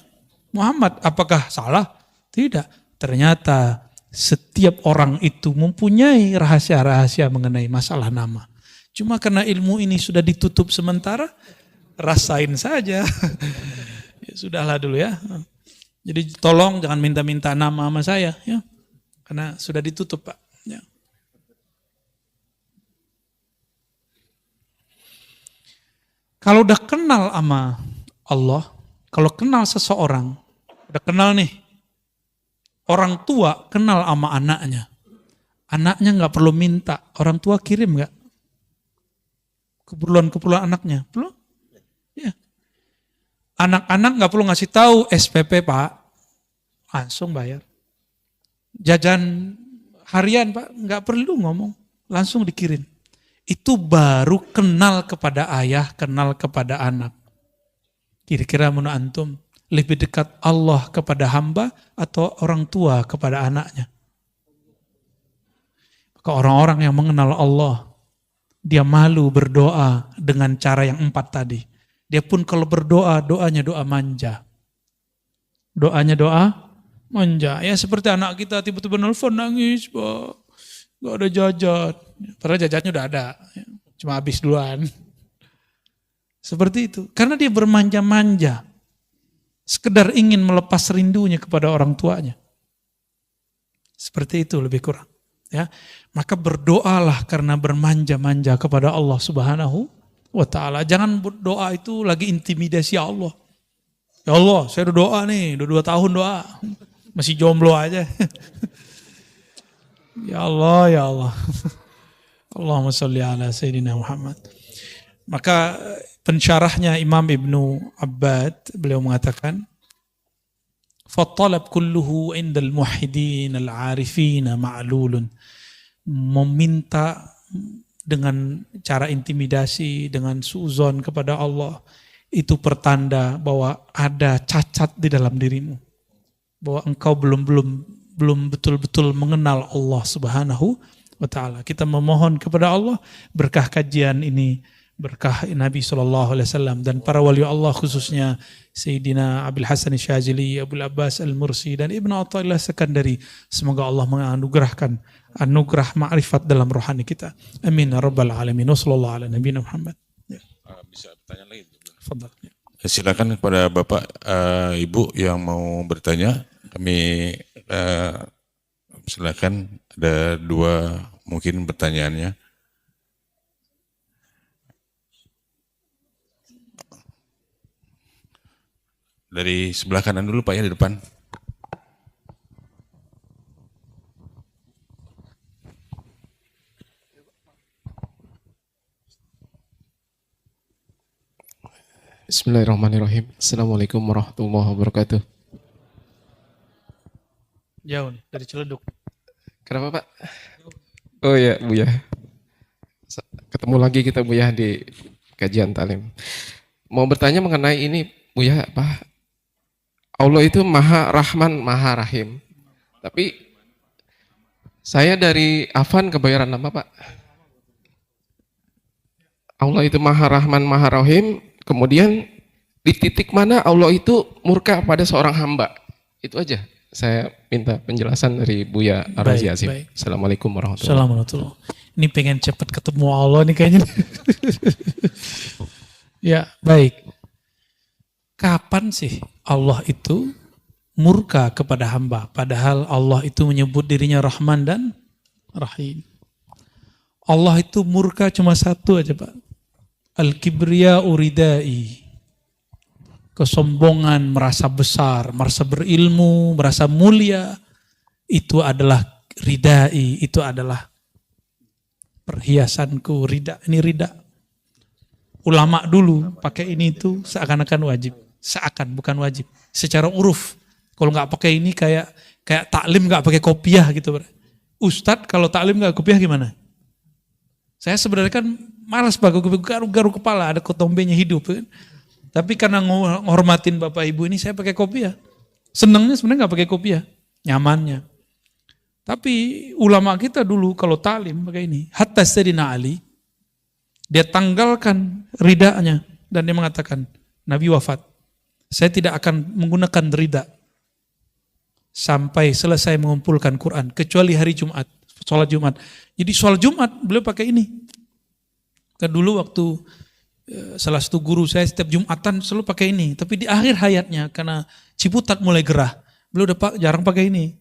Muhammad. Apakah salah? Tidak. Ternyata setiap orang itu mempunyai rahasia-rahasia mengenai masalah nama. Cuma karena ilmu ini sudah ditutup sementara, rasain saja. Ya sudahlah dulu ya. Jadi tolong jangan minta-minta nama sama saya ya. Karena sudah ditutup, Pak. Ya. Kalau udah kenal sama Allah, kalau kenal seseorang, udah kenal nih, orang tua kenal sama anaknya. Anaknya nggak perlu minta, orang tua kirim nggak? Keperluan anaknya, belum? Ya. Anak-anak nggak perlu ngasih tahu SPP Pak, langsung bayar. Jajan harian Pak, nggak perlu ngomong, langsung dikirim. Itu baru kenal kepada ayah, kenal kepada anak. Kira-kira menurut antum, lebih dekat Allah kepada hamba atau orang tua kepada anaknya? Maka orang-orang yang mengenal Allah, dia malu berdoa dengan cara yang 4 tadi. Dia pun kalau berdoa, doanya doa manja. Doanya doa manja. Ya seperti anak kita tiba-tiba nelfon nangis, Pak. Gak ada jajan. Padahal jajannya udah ada. Cuma habis duluan. Seperti itu. Karena dia bermanja-manja. Sekedar ingin melepas rindunya kepada orang tuanya. Seperti itu lebih kurang. Ya, maka berdoalah karena bermanja-manja kepada Allah Subhanahu wa ta'ala. Jangan berdoa itu lagi intimidasi Allah. Ya Allah, saya udah doa nih, udah 2 tahun doa. Masih jomblo aja. Ya Allah, ya Allah. Allahumma sholli ala Sayyidina Muhammad. Maka pensyarahnya Imam Ibnu Abbad, beliau mengatakan, فَالطَّلَبْ كُلُّهُ عِنْدَ الْمُوحِدِينَ الْعَارِفِينَ مَعْلُولٌ. Meminta dengan cara intimidasi, dengan suuzon kepada Allah, itu pertanda bahwa ada cacat di dalam dirimu. Bahwa engkau belum betul-betul mengenal Allah Subhanahu wa ta'ala. Kita memohon kepada Allah berkah kajian ini, berkah Nabi SAW dan para wali Allah khususnya Sayyidina Abil Hasan Syazili, Abul Abbas Al-Mursi dan Ibnu Athaillah Sekandari. Semoga Allah menganugerahkan anugerah ma'rifat dalam rohani kita. Amin ya rabbal alamin. Wassallallahu ala nabiyina Muhammad. Ya. Bisa bertanya lagi? Fadhal. Silakan kepada Bapak, Ibu yang mau bertanya. Kami silakan, ada 2 mungkin pertanyaannya. Dari sebelah kanan dulu Pak ya, di depan. Bismillahirrahmanirrahim. Assalamualaikum warahmatullahi wabarakatuh. Jauh nih, dari Ciledug. Kenapa Pak? Oh ya Buya. Ketemu lagi kita Buya di kajian talim. Mau bertanya mengenai ini Buya, apa? Allah itu Maha Rahman, Maha Rahim. Tapi saya dari Afan kebayaran apa Pak? Allah itu Maha Rahman, Maha Rahim. Kemudian di titik mana Allah itu murka pada seorang hamba? Itu aja. Saya minta penjelasan dari Buya Ar-Razi Azim. Assalamualaikum warahmatullahi wabarakatuh. Ini pengen cepat ketemu Allah nih kayaknya. Ya, baik. Kapan sih Allah itu murka kepada hamba? Padahal Allah itu menyebut dirinya Rahman dan Rahim. Allah itu murka cuma satu aja Pak. Al-kibriya uridai. Kesombongan, merasa besar, merasa berilmu, merasa mulia. Itu adalah ridai, itu adalah perhiasanku, rida. Ini rida. Ulama dulu pakai ini itu seakan-akan wajib. Seakan, bukan wajib. Secara uruf. Kalau nggak pakai ini kayak taklim nggak pakai kopiah gitu. Ustadz kalau taklim nggak kopiah gimana? Saya sebenarnya kan malas pakai kopiah, garu kepala, ada kotombenya hidup kan. Tapi karena menghormatin Bapak Ibu ini saya pakai kopiah. Senangnya sebenarnya nggak pakai kopiah, nyamannya. Tapi ulama kita dulu kalau talim pakai ini. Hatta Sayyidina Ali, dia tanggalkan ridanya dan dia mengatakan, Nabi wafat, saya tidak akan menggunakan rida sampai selesai mengumpulkan Quran, kecuali hari Jumat, sholat Jumat. Jadi sholat Jumat beliau pakai ini. Kan dulu waktu salah satu guru saya setiap Jumatan selalu pakai ini. Tapi di akhir hayatnya karena Ciputat mulai gerah, beliau udah jarang pakai ini.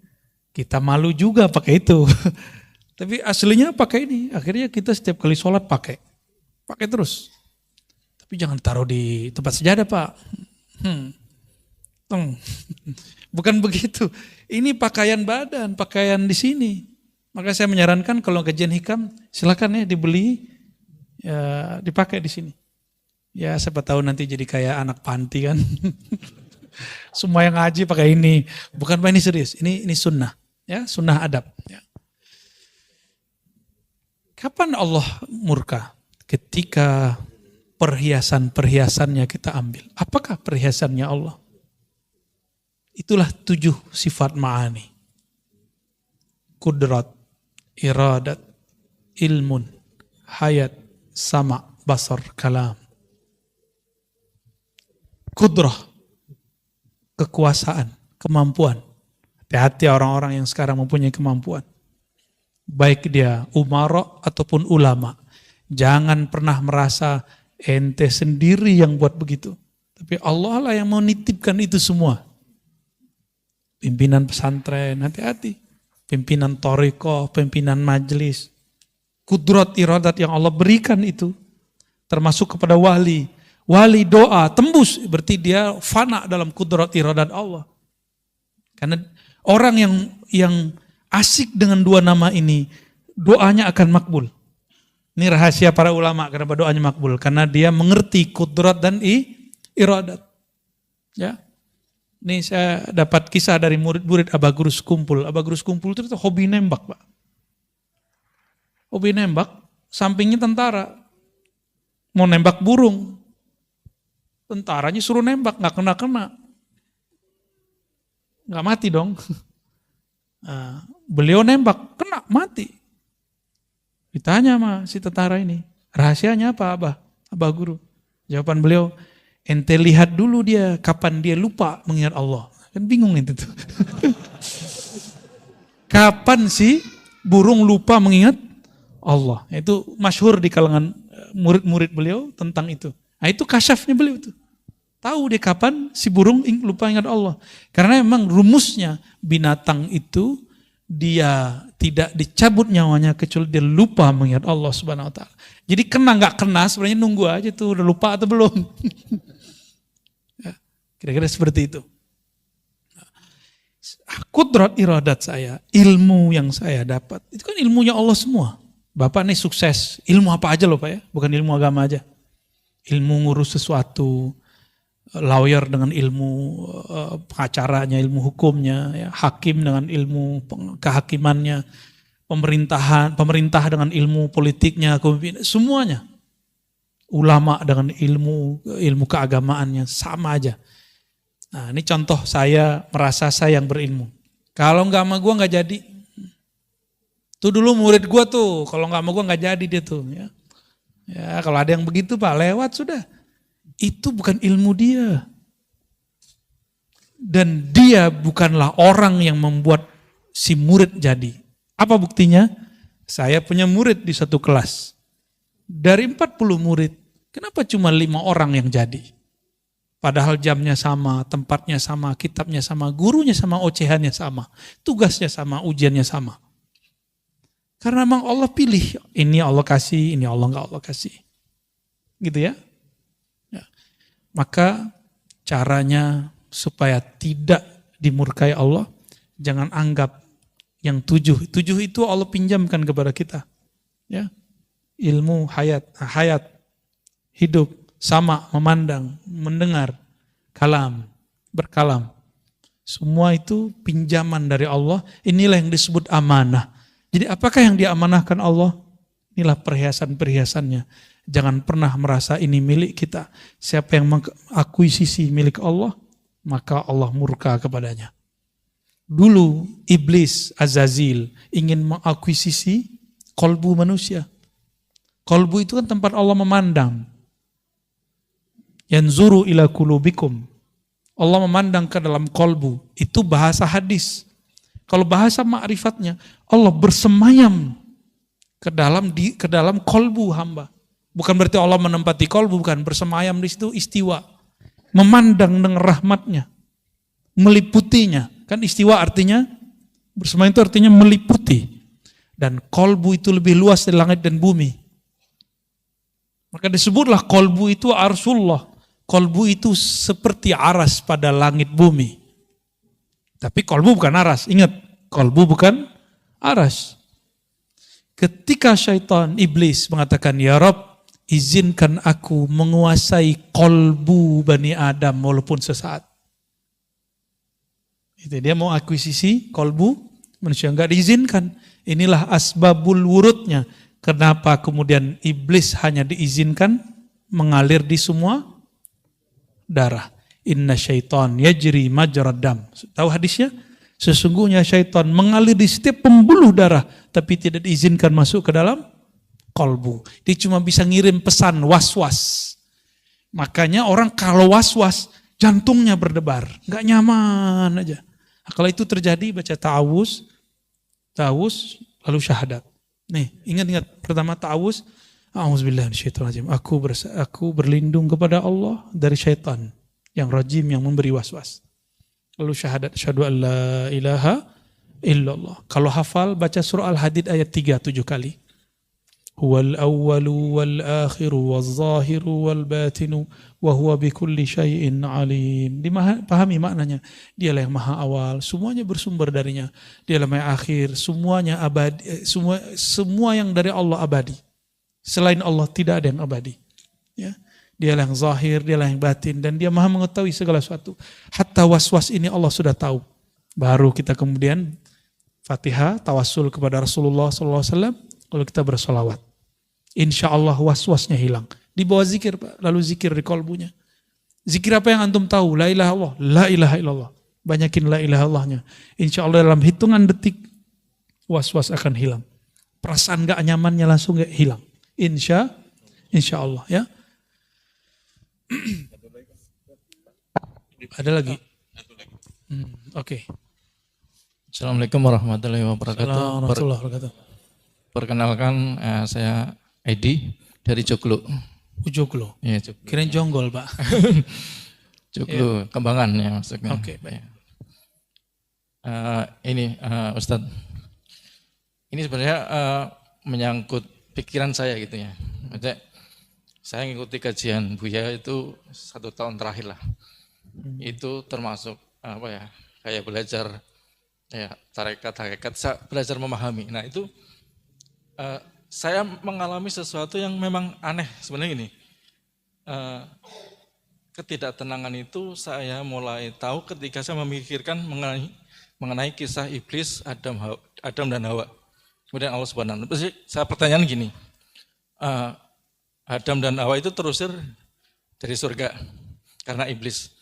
Kita malu juga pakai itu. Tapi aslinya pakai ini. Akhirnya kita setiap kali sholat pakai terus. Tapi jangan taruh di tempat sejadah, Pak. Bukan begitu. Ini pakaian badan, pakaian di sini. Maka saya menyarankan kalau kajian hikam, silakan ya dibeli, ya dipakai di sini. Ya siapa tahu nanti jadi kayak anak panti kan. Semua yang ngaji pakai ini. Bukan Pak, ini serius. Ini sunnah. Ya, sunnah adab. Ya. Kapan Allah murka? Ketika perhiasan-perhiasannya kita ambil. Apakah perhiasannya Allah? Itulah 7 sifat ma'ani. Kudrat, iradat, ilmun, hayat, sama, basar, kalam. Kudrah, kekuasaan, kemampuan. Hati-hati orang-orang yang sekarang mempunyai kemampuan. Baik dia umara ataupun ulama. Jangan pernah merasa ente sendiri yang buat begitu. Tapi Allah lah yang mau nitipkan itu semua. Pimpinan pesantren, hati-hati. Pimpinan thariqah, pimpinan majelis. Kudrat iradat yang Allah berikan itu. Termasuk kepada wali. Wali doa, tembus. Berarti dia fana dalam kudrat iradat Allah. Karena orang yang asik dengan 2 nama ini, doanya akan makbul. Ini rahasia para ulama kenapa doanya makbul. Karena dia mengerti kudrat dan iradat. Ya. Ini saya dapat kisah dari murid-murid Aba Guru Sekumpul. Aba Guru Sekumpul itu hobi nembak, Pak. Hobi nembak, sampingnya tentara. Mau nembak burung. Tentaranya suruh nembak, gak kena-kena. Gak mati dong. Nah, beliau nembak, kena, mati. Ditanya sama si tentara ini, rahasianya apa Abah Guru? Jawaban beliau, ente lihat dulu dia kapan dia lupa mengingat Allah. Kan bingung itu tuh. Kapan sih burung lupa mengingat Allah? Itu masyhur di kalangan murid-murid beliau tentang itu. Nah itu kasyafnya beliau itu. Tahu dia kapan si burung lupa ingat Allah. Karena memang rumusnya binatang itu dia tidak dicabut nyawanya kecuali dia lupa mengingat Allah Subhanahu wa taala. Jadi kena nggak kena sebenarnya nunggu aja tuh udah lupa atau belum. Ya, kira-kira seperti itu. Kudrat iradat saya, ilmu yang saya dapat, itu kan ilmunya Allah semua. Bapak nih sukses, ilmu apa aja loh Pak ya, bukan ilmu agama aja. Ilmu ngurus sesuatu, lawyer dengan ilmu pengacaranya, ilmu hukumnya, ya, hakim dengan ilmu kehakimannya, pemerintah dengan ilmu politiknya, semuanya. Ulama dengan ilmu keagamaannya sama aja. Nah ini contoh saya merasa saya yang berilmu. Kalau nggak sama gue nggak jadi. Tuh dulu murid gue tuh, kalau nggak sama gue nggak jadi dia tuh. Ya kalau ada yang begitu Pak, lewat sudah. Itu bukan ilmu dia. Dan dia bukanlah orang yang membuat si murid jadi. Apa buktinya? Saya punya murid di satu kelas. Dari 40 murid, kenapa cuma 5 orang yang jadi? Padahal jamnya sama, tempatnya sama, kitabnya sama, gurunya sama, ocehannya sama. Tugasnya sama, ujiannya sama. Karena memang Allah pilih, ini Allah kasih, ini Allah enggak Allah kasih. Gitu ya. Maka caranya supaya tidak dimurkai Allah, jangan anggap yang 7 itu Allah pinjamkan kepada kita. Ya, ilmu, hayat, hidup, sama, memandang, mendengar, kalam, berkalam. Semua itu pinjaman dari Allah. Inilah yang disebut amanah. Jadi apakah yang diamanahkan Allah? Inilah perhiasan-perhiasannya. Jangan pernah merasa ini milik kita. Siapa yang mengakuisisi milik Allah, maka Allah murka kepadanya. Dulu iblis Azazil ingin mengakuisisi kolbu manusia. Kolbu itu kan tempat Allah memandang. Yanzuru ila kulubikum. Allah memandang ke dalam kolbu. Itu bahasa hadis. Kalau bahasa ma'rifatnya, Allah bersemayam ke dalam kolbu hamba. Bukan berarti Allah menempati kolbu, bukan. Bersemayam di situ istiwa. Memandang dengan rahmatnya. Meliputinya. Kan istiwa artinya, bersemayam itu artinya meliputi. Dan kolbu itu lebih luas dari langit dan bumi. Maka disebutlah kolbu itu arsullah. Kolbu itu seperti aras pada langit bumi. Tapi kolbu bukan aras. Ingat, kolbu bukan aras. Ketika syaitan, iblis mengatakan, ya Rabb, izinkan aku menguasai kolbu Bani Adam walaupun sesaat. Itu dia mau akuisisi kolbu manusia, enggak diizinkan. Inilah asbabul wurudnya. Kenapa kemudian iblis hanya diizinkan mengalir di semua darah. Inna syaitan yajri majrad dam. Tahu hadisnya? Sesungguhnya syaitan mengalir di setiap pembuluh darah, tapi tidak diizinkan masuk ke dalam kolbu. Dia cuma bisa ngirim pesan was-was. Makanya orang kalau was-was, jantungnya berdebar. Nggak nyaman aja. Nah, kalau itu terjadi, baca ta'awuz, lalu syahadat. Nih, ingat-ingat. Pertama ta'awuz, a'udzubillahiminasyaitonirrajim. Aku berlindung kepada Allah dari syaitan yang rajim, yang memberi was-was. Lalu syahadat, asyhadu an la ilaha illallah. Kalau hafal, baca surah Al-Hadid ayat 3 7 kali. Huwal awwalu wal akhiru wal zahiru wal batinu wa huwa bikulli syai'in alim. Dipahami maknanya. Dialah yang maha awal, semuanya bersumber darinya. Dialah yang akhir, semuanya abadi, semua yang dari Allah abadi. Selain Allah tidak ada yang abadi. Ya. Dialah yang zahir, dialah yang batin, dan dia maha mengetahui segala sesuatu. Hatta was-was ini Allah sudah tahu. Baru kita kemudian Fatihah, tawassul kepada Rasulullah SAW, lalu kita bersolawat. Insya Allah was-wasnya hilang. Di bawah zikir, Pak. Lalu zikir di kolbunya. Zikir apa yang antum tahu? La ilaha Allah, la ilaha illallah. Banyakin la ilaha Allahnya. Insya Allah dalam hitungan detik, was-was akan hilang. Perasaan gak nyamannya langsung gak hilang. Insya Allah ya. Ada lagi? Oke. Assalamualaikum warahmatullahi wabarakatuh. Warahmatullahi wabarakatuh. Perkenalkan, saya Edi dari Joglo. Joglo. Ya, Joglo. Kirain Jonggol, Pak. Joglo, Kembangan ya maksudnya. Oke, baik. Ustadz, ini sebenarnya menyangkut pikiran saya gitu ya. Maksudnya, saya mengikuti kajian Buya itu 1 tahun terakhir lah. Itu termasuk kayak belajar ya tarekat, saya belajar memahami. Nah itu saya mengalami sesuatu yang memang aneh sebenarnya ini. Ketidaktenangan itu saya mulai tahu ketika saya memikirkan mengenai kisah iblis, Adam dan Hawa. Kemudian Allah Subhanahu wa Ta'ala. Saya pertanyaan gini. Adam dan Hawa itu terusir dari surga karena iblis.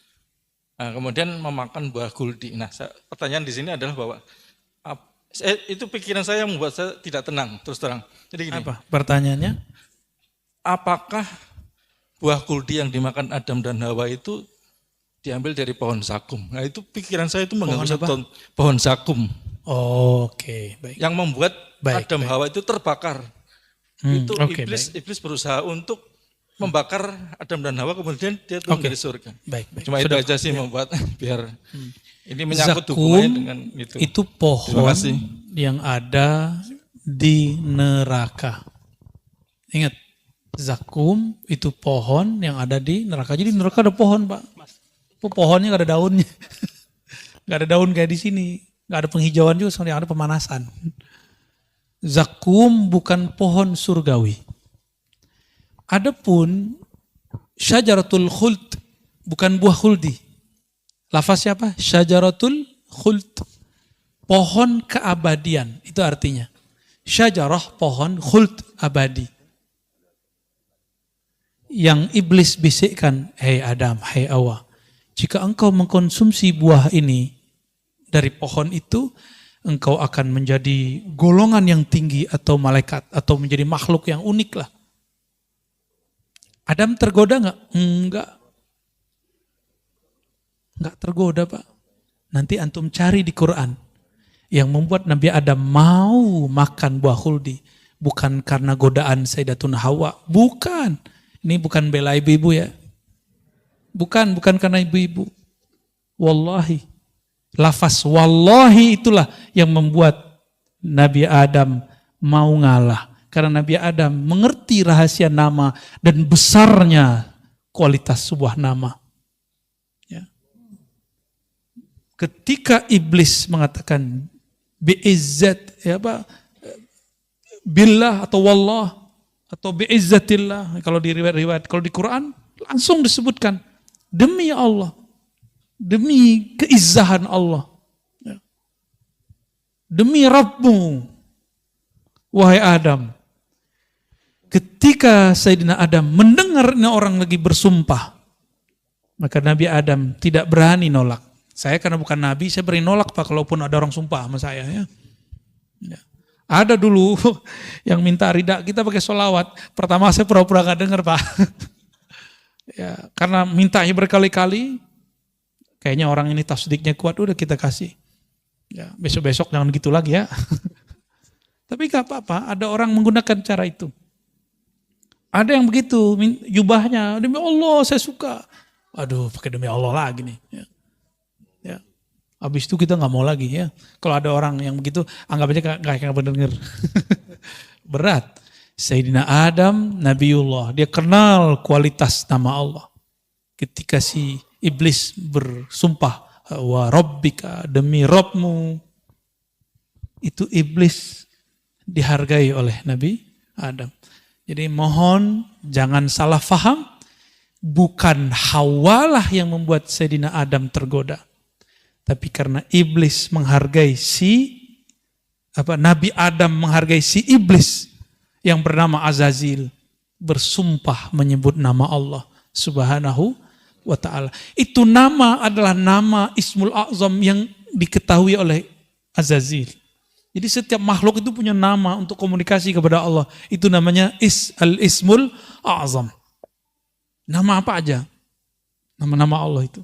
Kemudian memakan buah guldi. Nah, pertanyaan di sini adalah bahwa itu pikiran saya yang membuat saya tidak tenang, terus terang. Jadi gini. Apa pertanyaannya? Apakah buah guldi yang dimakan Adam dan Hawa itu diambil dari pohon zakum? Nah, itu pikiran saya itu mengganggu pohon zakum. Oke, baik. Yang membuat Adam Hawa itu terbakar. Itu iblis berusaha untuk membakar Adam dan Hawa, kemudian dia turun dari surga. Baik. Cuma itu aja sih membuat biar ini menyangkut hubungannya dengan itu. Itu pohon yang ada di neraka. Ingat, zakum itu pohon yang ada di neraka. Jadi di neraka ada pohon, Pak. Pohonnya nggak ada daunnya, nggak ada daun kayak di sini, nggak ada penghijauan juga, soalnya ada pemanasan. Zakum bukan pohon surgawi. Adapun syajaratul khuld bukan buah khuldi. Lafaz siapa? Syajaratul khuld. Pohon keabadian, itu artinya. Syajarah pohon, khuld abadi. Yang iblis bisikkan, hei Adam, hei Hawa, jika engkau mengkonsumsi buah ini dari pohon itu, engkau akan menjadi golongan yang tinggi atau malaikat atau menjadi makhluk yang unik lah. Adam tergoda nggak? Nggak tergoda Pak. Nanti antum cari di Quran yang membuat Nabi Adam mau makan buah khuldi. Bukan karena godaan Sayyidatuna Hawa. Bukan. Ini bukan bela ibu-ibu ya. Bukan karena ibu-ibu. Wallahi. Lafaz wallahi itulah yang membuat Nabi Adam mau ngalah. Karena Nabi Adam mengerti rahasia nama dan besarnya kualitas sebuah nama. Ya. Ketika iblis mengatakan bi'izzat, ya apa, billah atau wallah atau bi'izzatillah, kalau di riwayat, kalau di Quran langsung disebutkan demi Allah, demi keizahan Allah, ya. Demi Rabbmu, wahai Adam. Ketika Sayyidina Adam mendengar ini orang lagi bersumpah, maka Nabi Adam tidak berani nolak. Saya karena bukan Nabi, saya berani nolak Pak kalaupun ada orang sumpah sama saya. Ya. Ya. Ada dulu yang minta ridha kita pakai sholawat. Pertama saya pura-pura gak dengar Pak. Ya, karena mintanya berkali-kali, kayaknya orang ini tasdiknya kuat, udah kita kasih. Ya, besok-besok jangan gitu lagi ya. Tapi gak apa-apa, ada orang menggunakan cara itu. Ada yang begitu, jubahnya, demi Allah saya suka. Aduh, pakai demi Allah lagi nih. Ya. Ya. Habis itu kita nggak mau lagi ya. Kalau ada orang yang begitu, anggap aja nggak bener. Berat. Sayyidina Adam, Nabiullah, dia kenal kualitas nama Allah. Ketika si iblis bersumpah, wa rabbika, demi Rabbmu, itu iblis dihargai oleh Nabi Adam. Jadi mohon jangan salah faham, bukan Hawalah yang membuat Sayyidina Adam tergoda. Tapi karena iblis menghargai Nabi Adam menghargai si iblis yang bernama Azazil, bersumpah menyebut nama Allah Subhanahu wa ta'ala. Itu nama adalah nama Ismul A'zam yang diketahui oleh Azazil. Jadi setiap makhluk itu punya nama untuk komunikasi kepada Allah. Itu namanya Al-Ismul A'zam. Nama apa aja? Nama-nama Allah itu.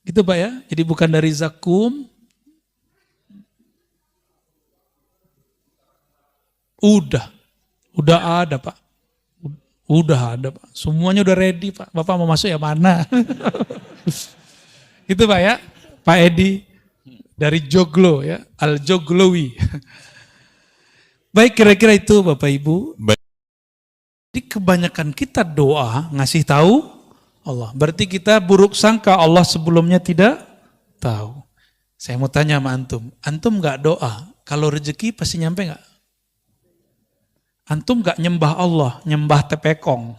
Gitu Pak ya. Jadi bukan dari Zakum. Udah ada Pak. Udah ada Pak. Semuanya udah ready Pak. Bapak mau masuk yang mana? Gitu Pak ya. Pak Edi. Dari Joglo ya, Al-Joglowi. Baik, kira-kira itu Bapak Ibu. Jadi kebanyakan kita doa ngasih tahu Allah. Berarti kita buruk sangka Allah sebelumnya tidak tahu. Saya mau tanya sama antum. Antum gak doa, kalau rezeki pasti nyampe gak? Antum gak nyembah Allah, nyembah Tepekong,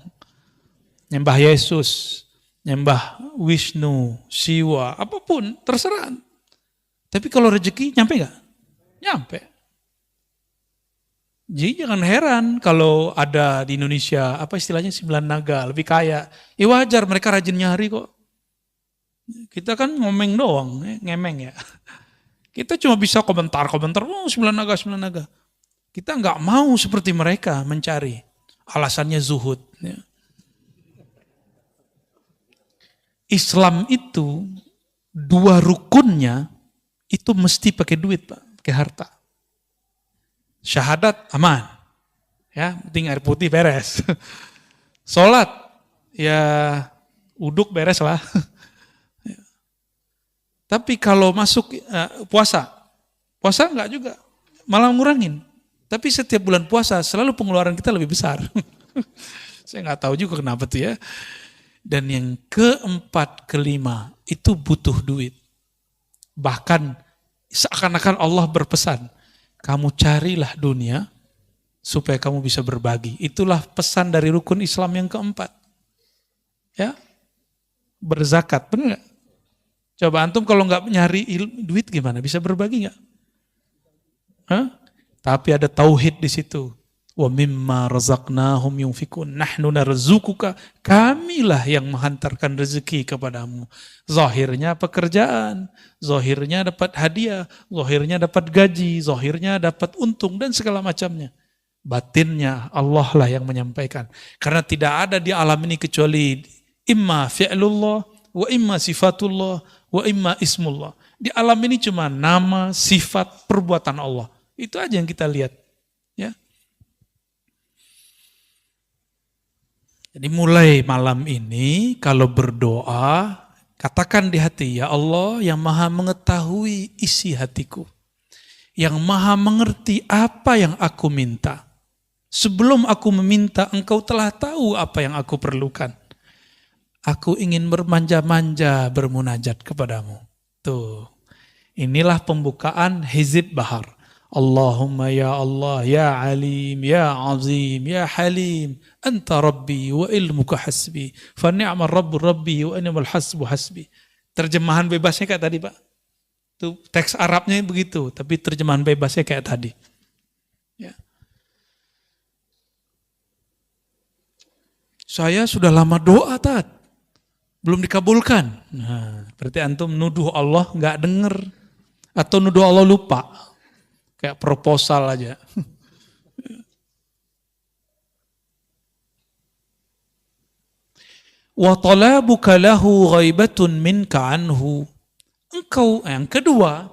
nyembah Yesus, nyembah Wisnu, Siwa, apapun, terserah. Tapi kalau rezeki nyampe gak? Nyampe. Jadi jangan heran kalau ada di Indonesia, apa istilahnya 9 naga, lebih kaya. Ya wajar, mereka rajin nyari kok. Kita kan ngomeng doang, ngemeng ya. Kita cuma bisa komentar-komentar, oh 9 naga, 9 naga. Kita nggak mau seperti mereka mencari. Alasannya zuhud. Ya. Islam itu, 2 rukunnya, itu mesti pakai duit Pak, pakai harta. Syahadat aman, ya penting air putih beres. Sholat, ya uduk beres lah. Tapi kalau masuk puasa enggak juga, malah ngurangin. Tapi setiap bulan puasa selalu pengeluaran kita lebih besar. Saya nggak tahu juga kenapa tuh ya. Dan yang keempat, kelima itu butuh duit. Bahkan seakan-akan Allah berpesan, kamu carilah dunia supaya kamu bisa berbagi. Itulah pesan dari rukun Islam yang keempat. Ya, berzakat, benar nggak? Coba antum kalau nggak nyari duit gimana? Bisa berbagi nggak? Hah? Tapi ada tauhid di situ. wa mimma razaqnahum yunfikun. Nahnu narzuquka, kamilah yang menghantarkan rezeki kepadamu. Zahirnya pekerjaan, zahirnya dapat hadiah, zahirnya dapat gaji, zahirnya dapat untung dan segala macamnya. Batinnya Allah lah yang menyampaikan. Karena tidak ada di alam ini kecuali imma fi'lullah, wa imma sifatullah, wa imma ismullah. Di alam ini cuma nama, sifat, perbuatan Allah. Itu aja yang kita lihat. Ya. Jadi mulai malam ini kalau berdoa, katakan di hati, ya Allah yang maha mengetahui isi hatiku. Yang maha mengerti apa yang aku minta. Sebelum aku meminta, engkau telah tahu apa yang aku perlukan. Aku ingin bermanja-manja bermunajat kepadamu. Tuh, inilah pembukaan Hizib Bahar. Allahumma ya Allah, ya Alim, ya Azim, ya Halim, Anta Rabbi wa ilmuka hasbi, fa ni'mal Rabbu Rabbi wa ni'mal hasbu hasbi. Terjemahan bebasnya kayak tadi Pak. Tuh, teks Arabnya begitu, tapi terjemahan bebasnya kayak tadi. Ya. Saya sudah lama doa Tat, belum dikabulkan. Nah, berarti antum nuduh Allah nggak denger atau nuduh Allah lupa, kayak proposal aja. Wa talabuka lahu ghaibatun minka anhu. Engkau yang kedua,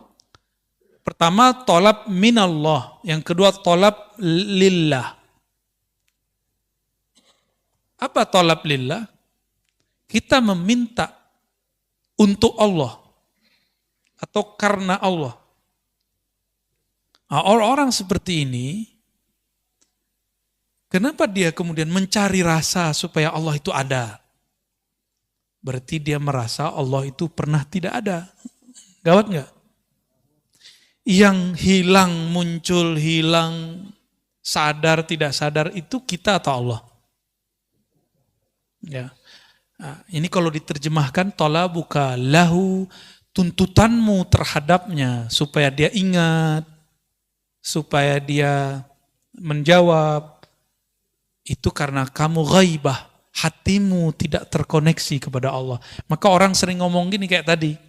pertama talab minallah, yang kedua talab lillah. Apa talab lillah? Kita meminta untuk Allah atau karena Allah. Nah, orang-orang seperti ini, kenapa dia kemudian mencari rasa supaya Allah itu ada? Berarti dia merasa Allah itu pernah tidak ada. Gawat nggak? Yang hilang, muncul, hilang, sadar, tidak sadar itu kita atau Allah? Ya. Nah, ini kalau diterjemahkan talabuka lahu, tuntutanmu terhadapnya supaya dia ingat, supaya dia menjawab, itu karena kamu ghaibah, hatimu tidak terkoneksi kepada Allah. Maka orang sering ngomong gini kayak tadi,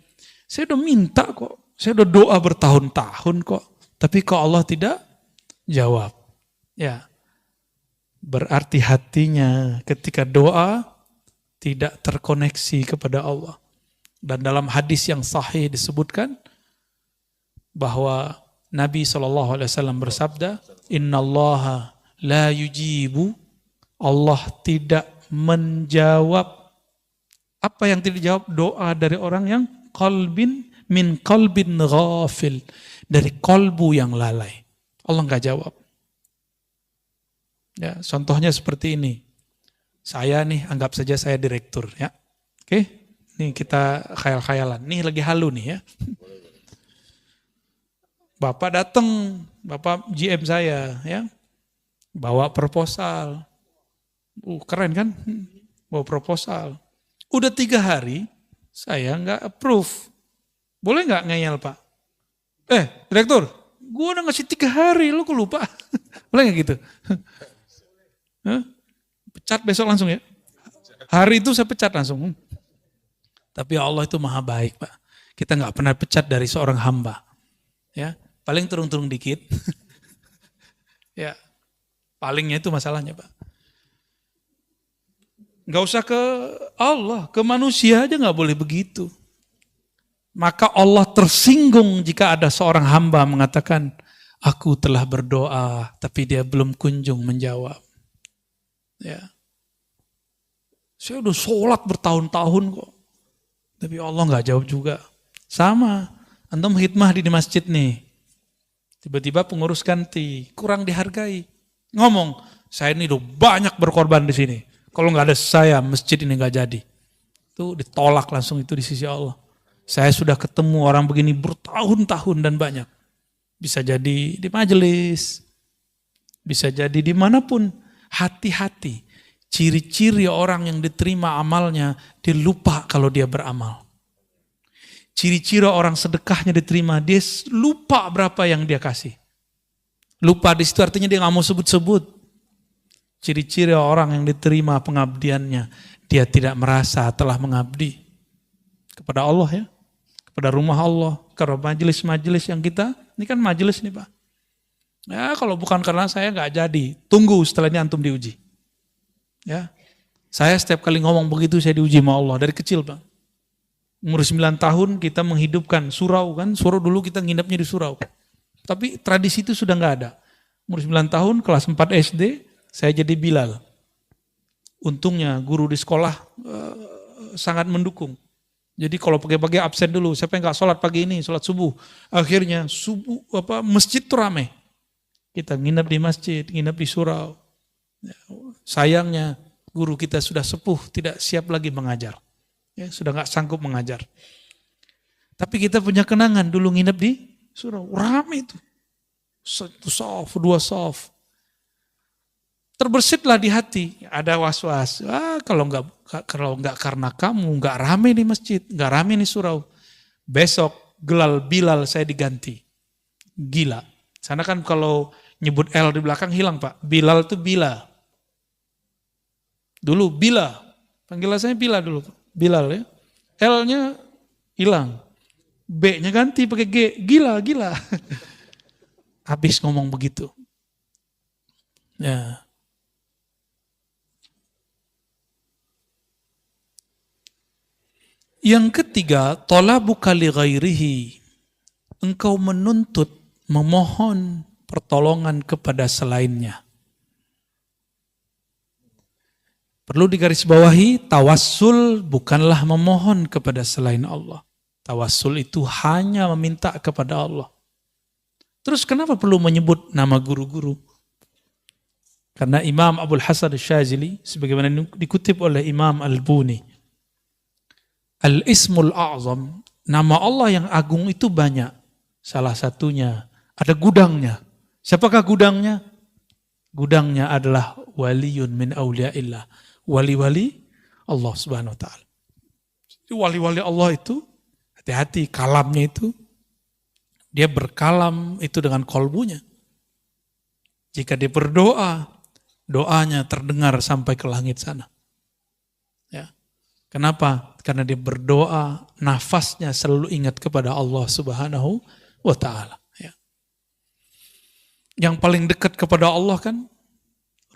saya udah minta kok, saya udah doa bertahun-tahun kok, tapi kok Allah tidak jawab. Ya, berarti hatinya ketika doa tidak terkoneksi kepada Allah. Dan dalam hadis yang sahih disebutkan bahwa Nabi SAW bersabda, Innallaha la yujibu, Allah tidak menjawab. Apa yang tidak dijawab? Doa dari orang yang min qalbin ghafil, dari kolbu yang lalai. Allah nggak jawab. Ya, contohnya seperti ini. Saya nih, anggap saja saya direktur, ya. Oke, nih kita khayal-khayalan. Nih lagi halu nih ya. Bapak datang, Bapak GM saya, ya, bawa proposal. Keren kan? Bawa proposal. Udah 3 hari, saya nggak approve. Boleh nggak ngeyel Pak? Direktur, gue udah ngasih 3 hari, lu kok lupa? Boleh nggak gitu? Pecat besok langsung ya. Hari itu saya pecat langsung. Tapi Allah itu maha baik Pak. Kita nggak pernah pecat dari seorang hamba. Ya, paling turun-turun dikit. Ya, palingnya itu masalahnya Pak. Nggak usah ke Allah, ke manusia aja nggak boleh begitu. Maka Allah tersinggung jika ada seorang hamba mengatakan, aku telah berdoa, tapi dia belum kunjung menjawab. Ya, saya udah sholat bertahun-tahun kok, tapi Allah nggak jawab juga. Sama, antum khidmah di masjid nih, tiba-tiba pengurus ganti, kurang dihargai. Ngomong, saya ini udah banyak berkorban di sini. Kalau nggak ada saya, masjid ini nggak jadi. Itu ditolak langsung itu di sisi Allah. Saya sudah ketemu orang begini bertahun-tahun dan banyak. Bisa jadi di majelis, bisa jadi dimanapun. Hati-hati, ciri-ciri orang yang diterima amalnya, dia lupa kalau dia beramal. Ciri-ciri orang sedekahnya diterima, dia lupa berapa yang dia kasih. Lupa di situ artinya dia nggak mau sebut-sebut. ciri-ciri orang yang diterima pengabdiannya, dia tidak merasa telah mengabdi kepada Allah ya, kepada rumah Allah, kepada majelis-majelis yang kita, ini kan majelis nih Pak. Ya kalau bukan karena saya nggak jadi, tunggu setelah ini antum diuji. Ya, saya setiap kali ngomong begitu saya diuji sama Allah dari kecil Pak. Umur 9 tahun kita menghidupkan surau kan, surau dulu kita nginepnya di surau. Tapi tradisi itu sudah nggak ada. Umur 9 tahun, kelas 4 SD, saya jadi Bilal. Untungnya guru di sekolah sangat mendukung. Jadi kalau pagi-pagi absen dulu, siapa yang nggak sholat pagi ini, sholat subuh. Akhirnya masjid tuh rame. Kita nginep di masjid, nginep di surau. Sayangnya guru kita sudah sepuh, tidak siap lagi mengajar. Ya, sudah nggak sanggup mengajar. Tapi kita punya kenangan dulu nginep di surau, rame itu. Satu soft, dua soft. Terbersitlah di hati, ada was-was. Kalau nggak karena kamu, nggak rame di masjid, nggak rame di surau. Besok Bilal saya diganti. Gila. Sana kan kalau nyebut L di belakang hilang Pak. Bilal itu Bila. Dulu Bila. Panggilan saya Bila dulu. Bilal ya. L-nya hilang. B-nya ganti pakai G. Gila. Habis ngomong begitu. Ya. Yang ketiga, talabuka li ghairihi. Engkau menuntut, memohon pertolongan kepada selainnya. Perlu digarisbawahi, tawassul bukanlah memohon kepada selain Allah. Tawassul itu hanya meminta kepada Allah. Terus kenapa perlu menyebut nama guru-guru? Karena Imam Abul Hasan Asy-Syadzili, sebagaimana dikutip oleh Imam Al-Buni, Al-Ismul A'zam, nama Allah yang agung itu banyak. Salah satunya ada gudangnya. Siapakah gudangnya? Gudangnya adalah waliyun min awliyaillah. Wali-wali Allah Subhanahu wa taala. Wali-wali Allah itu hati-hati kalamnya itu dia berkalam itu dengan kolbunya. Jika dia berdoa, doanya terdengar sampai ke langit sana. Ya. Kenapa? Karena dia berdoa, nafasnya selalu ingat kepada Allah Subhanahu wa taala. Ya. Yang paling dekat kepada Allah kan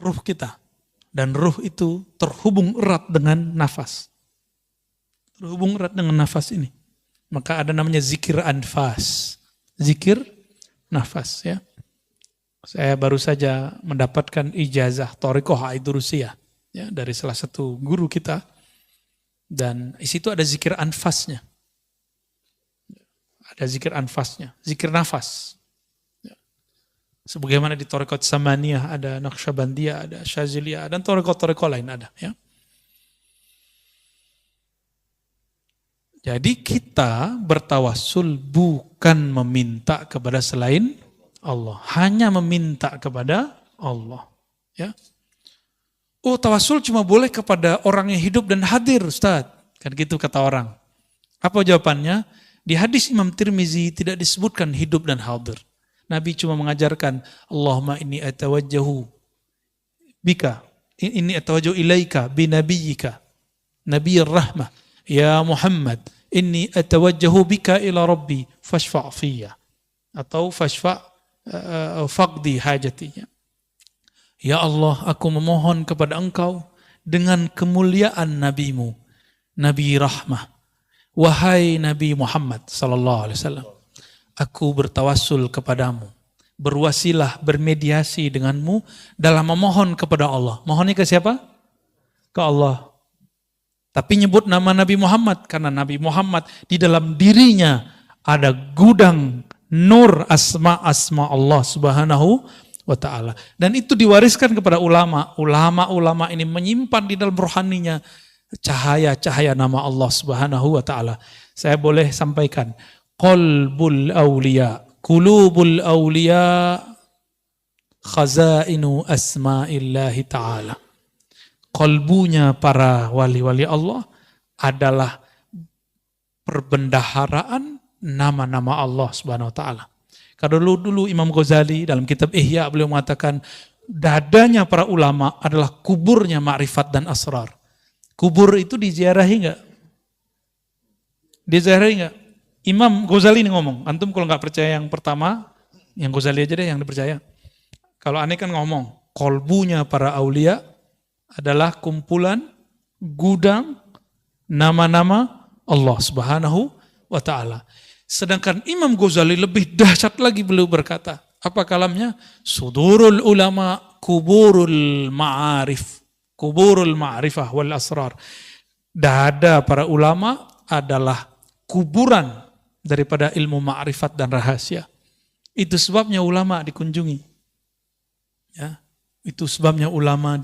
ruh kita. Dan ruh itu terhubung erat dengan nafas. Terhubung erat dengan nafas ini. Maka ada namanya zikir anfas. Zikir nafas ya. Saya baru saja mendapatkan ijazah Thariqah Aidurusiyah ya, dari salah satu guru kita. Dan di situ ada zikir anfasnya. Ada zikir anfasnya, zikir nafas. Sebagaimana di Thariqat Samaniyah ada Naqsyabandiyah, ada Syaziliyah, dan Thariqat-Thariqat lain ada. Ya. Jadi kita bertawassul bukan meminta kepada selain Allah, hanya meminta kepada Allah. Ya. Oh, tawassul cuma boleh kepada orang yang hidup dan hadir, Ustaz. Kan gitu kata orang. Apa jawabannya? Di hadis Imam Tirmizi tidak disebutkan hidup dan hadir. Nabi cuma mengajarkan, Allahumma inni atawajjahu bika, inni atawajjahu ilaika binabiyyika, Nabiyyir rahmah, ya Muhammad, inni atawajjahu bika ila rabbi, fashfa' fiyya. Atau fashfa' faqdi hajatinya. Ya Allah, aku memohon kepada engkau dengan kemuliaan nabimu, Nabi rahmah. Wahai Nabi Muhammad sallallahu alaihi wasallam, aku bertawassul kepadamu, berwasilah, bermediasi denganmu dalam memohon kepada Allah. Mohonnya ke siapa? Ke Allah. Tapi nyebut nama Nabi Muhammad, karena Nabi Muhammad di dalam dirinya ada gudang nur asma-asma Allah Subhanahu wa ta'ala. Dan itu diwariskan kepada ulama. Ulama-ulama ini menyimpan di dalam rohaninya cahaya-cahaya nama Allah Subhanahu wa ta'ala. Saya boleh sampaikan, qalbul awliya, qulubul awliya, khazainu asma'illahi ta'ala. Qalbunya para wali-wali Allah adalah perbendaharaan nama-nama Allah Subhanahu wa ta'ala. Kalau dulu Imam Ghazali dalam kitab Ihya beliau mengatakan, dadanya para ulama adalah kuburnya ma'rifat dan asrar. Kubur itu diziarahi enggak? Diziarahi enggak? Imam Ghazali ini ngomong, antum kalau nggak percaya yang pertama, yang Ghazali aja deh yang dipercaya. Kalau aneh kan ngomong, kolbunya para aulia adalah kumpulan, gudang, nama-nama Allah Subhanahu wa Ta'ala. Sedangkan Imam Ghazali lebih dahsyat lagi, beliau berkata, apa kalamnya? Sudurul ulama kuburul ma'arif, kuburul ma'rifah wal asrar. Dada para ulama adalah kuburan daripada ilmu ma'rifat dan rahasia. Itu sebabnya ulama dikunjungi. Ya, itu sebabnya ulama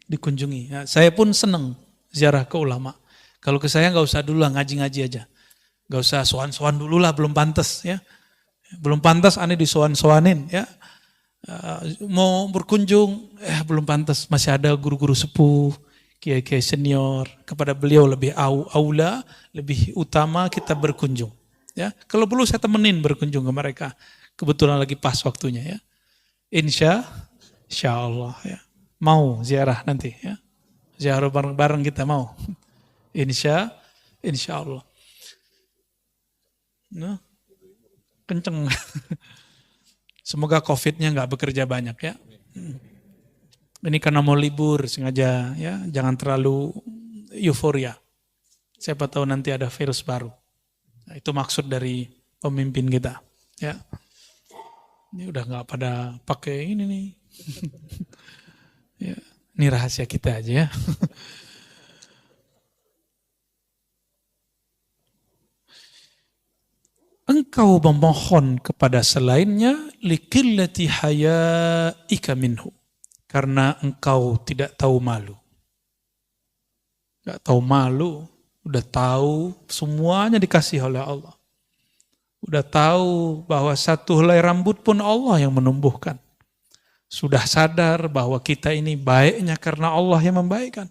dikunjungi. Ya, saya pun senang ziarah ke ulama. Kalau ke saya nggak usah dulu lah, ngaji-ngaji aja. Nggak usah soan-soan dulu lah, belum pantas ya. Belum pantas aneh disoan-soanin ya. Mau berkunjung, belum pantas, masih ada guru-guru sepuh, kiai-kiai senior. Kepada beliau lebih aula, lebih utama kita berkunjung. Ya, kalau perlu saya temenin berkunjung ke mereka. Kebetulan lagi pas waktunya ya. Insya Allah ya. Mau ziarah nanti ya. Ziarah bareng-bareng kita mau. Insya Allah. Nah, kenceng. Semoga COVID-nya nggak bekerja banyak ya. Ini karena mau libur sengaja ya. Jangan terlalu euforia. Siapa tahu nanti ada virus baru. Nah, itu maksud dari pemimpin kita. Ya, ini udah nggak pada pakai ini nih. Ya, ini rahasia kita aja ya. Engkau memohon kepada selainnya likillati hayaika minhu, karena engkau tidak tahu malu. Nggak tahu malu. Udah tahu semuanya dikasih oleh Allah. Udah tahu bahwa satu helai rambut pun Allah yang menumbuhkan. Sudah sadar bahwa kita ini baiknya karena Allah yang membaikkan.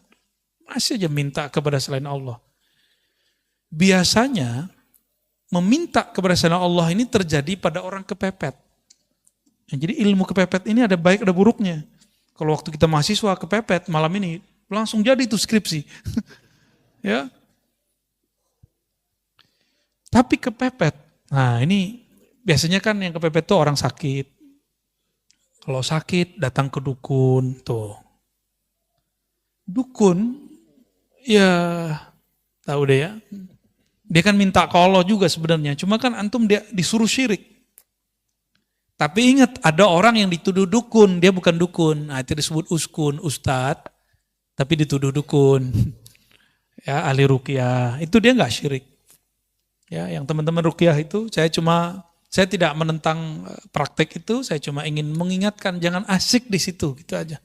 Masih aja minta kepada selain Allah. Biasanya meminta kepada selain Allah ini terjadi pada orang kepepet. Jadi ilmu kepepet ini ada baik ada buruknya. Kalau waktu kita mahasiswa kepepet malam ini langsung jadi itu skripsi. Ya. Tapi kepepet, nah ini biasanya kan yang kepepet itu orang sakit. Kalau sakit datang ke dukun, tuh. Dukun, ya tahu deh ya. Dia kan minta ke Allah juga sebenarnya, cuma kan antum dia disuruh syirik. Tapi ingat ada orang yang dituduh dukun, dia bukan dukun. Nah, itu disebut uskun, ustadz, tapi dituduh dukun. Ya, ahli ruqyah, itu dia nggak syirik. Ya, yang teman-teman ruqyah itu saya tidak menentang praktek itu, saya cuma ingin mengingatkan jangan asik di situ, gitu aja.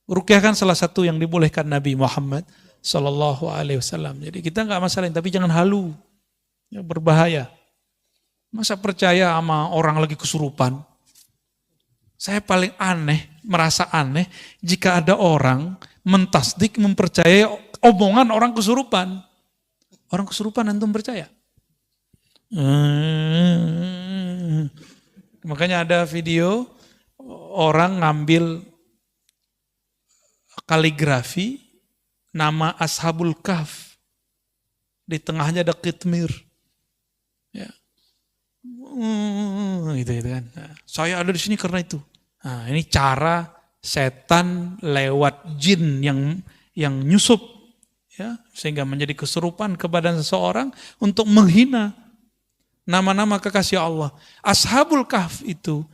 Ruqyah kan salah satu yang dibolehkan Nabi Muhammad Sallallahu Alaihi Wasallam. Jadi kita nggak masalah, tapi jangan halu, ya, berbahaya. Masa percaya sama orang lagi kesurupan? Saya paling merasa aneh jika ada orang mentasdik, mempercayai omongan orang kesurupan. Orang kesurupan antum percaya? Makanya ada video orang ngambil kaligrafi nama Ashabul Kahf. Di tengahnya ada kitmir. Ya. Gitu kan. Nah, saya ada di sini karena itu. Nah, ini cara setan lewat jin yang nyusup. Ya, sehingga menjadi kesurupan kepada seseorang untuk menghina nama-nama kekasih Allah. Ashabul Kahf itu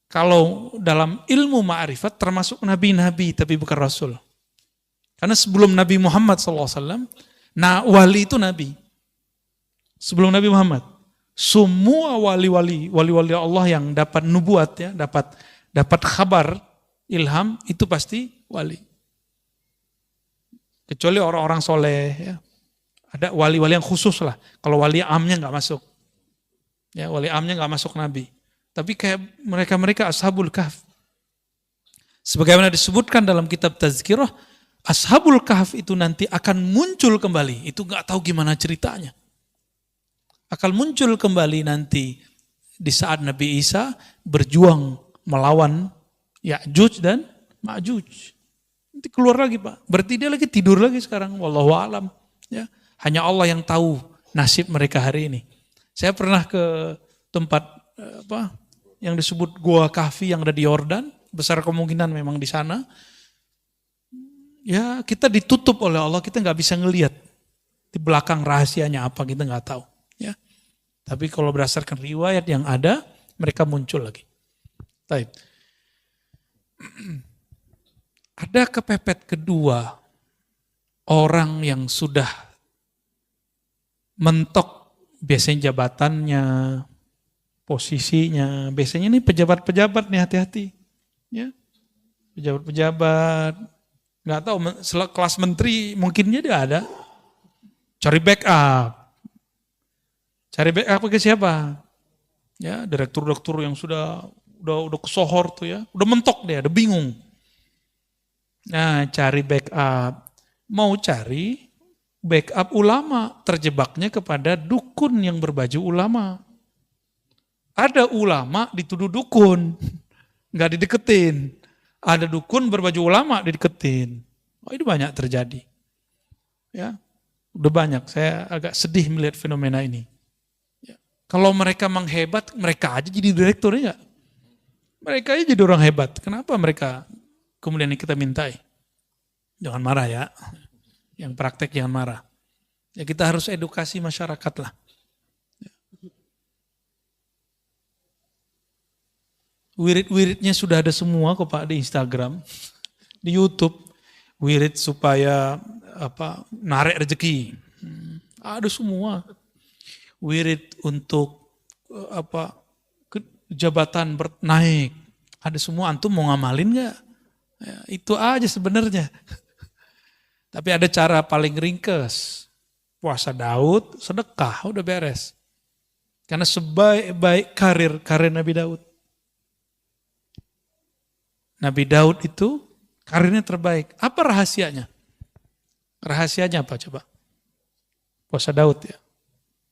kalau dalam ilmu ma'rifat termasuk nabi-nabi tapi bukan rasul. Karena sebelum Nabi Muhammad SAW, nah wali itu nabi. Sebelum Nabi Muhammad, semua wali-wali Allah yang dapat nubuat ya, dapat kabar ilham itu pasti wali. Kecuali orang-orang soleh, ya. Ada wali-wali yang khusus lah. Kalau wali amnya nggak masuk, ya wali amnya nggak masuk nabi. Tapi kayak mereka Ashabul Kahf. Sebagaimana disebutkan dalam kitab Tazkirah, Ashabul Kahf itu nanti akan muncul kembali. Itu nggak tahu gimana ceritanya. Akan muncul kembali nanti di saat Nabi Isa berjuang melawan Ya'juj dan Ma'juj. Nanti keluar lagi Pak. Berarti dia lagi tidur lagi sekarang. Wallahu a'lam. Ya. Hanya Allah yang tahu nasib mereka hari ini. Saya pernah ke tempat yang disebut Gua Kahfi yang ada di Yordan. Besar kemungkinan memang di sana. Ya kita ditutup oleh Allah, kita nggak bisa ngelihat di belakang rahasianya apa, kita nggak tahu. Ya. Tapi kalau berdasarkan riwayat yang ada, mereka muncul lagi. Baik. Ada kepepet kedua, orang yang sudah mentok biasanya jabatannya, posisinya, biasanya ini pejabat-pejabat nih hati-hati. Ya. Pejabat-pejabat, nggak tahu kelas menteri mungkinnya dia ada. Cari backup. Cari backup ke siapa? Ya, direktur-direktur yang sudah kesohor tuh ya, udah mentok dia, udah bingung. Nah, cari backup. Mau cari backup ulama, terjebaknya kepada dukun yang berbaju ulama. Ada ulama dituduh dukun, nggak dideketin. Ada dukun berbaju ulama dideketin. Oh, itu banyak terjadi. Ya, udah banyak. Saya agak sedih melihat fenomena ini. Ya. Kalau mereka menghebat, mereka aja jadi direkturnya nggak? Mereka aja jadi orang hebat. Kenapa mereka kemudian kita mintai? Jangan marah ya. Yang praktek jangan marah. Ya kita harus edukasi masyarakat lah. Wirid-wiridnya sudah ada semua kok Pak di Instagram, di YouTube. Wirid supaya narik rezeki. Ada semua. Wirid untuk jabatan naik. Ada semua, antum mau ngamalin gak? Ya, itu aja sebenarnya. Tapi ada cara paling ringkes. Puasa Daud, sedekah, udah beres. Karena sebaik-baik karir Nabi Daud. Nabi Daud itu karirnya terbaik. Apa rahasianya? Rahasianya apa coba? Puasa Daud ya.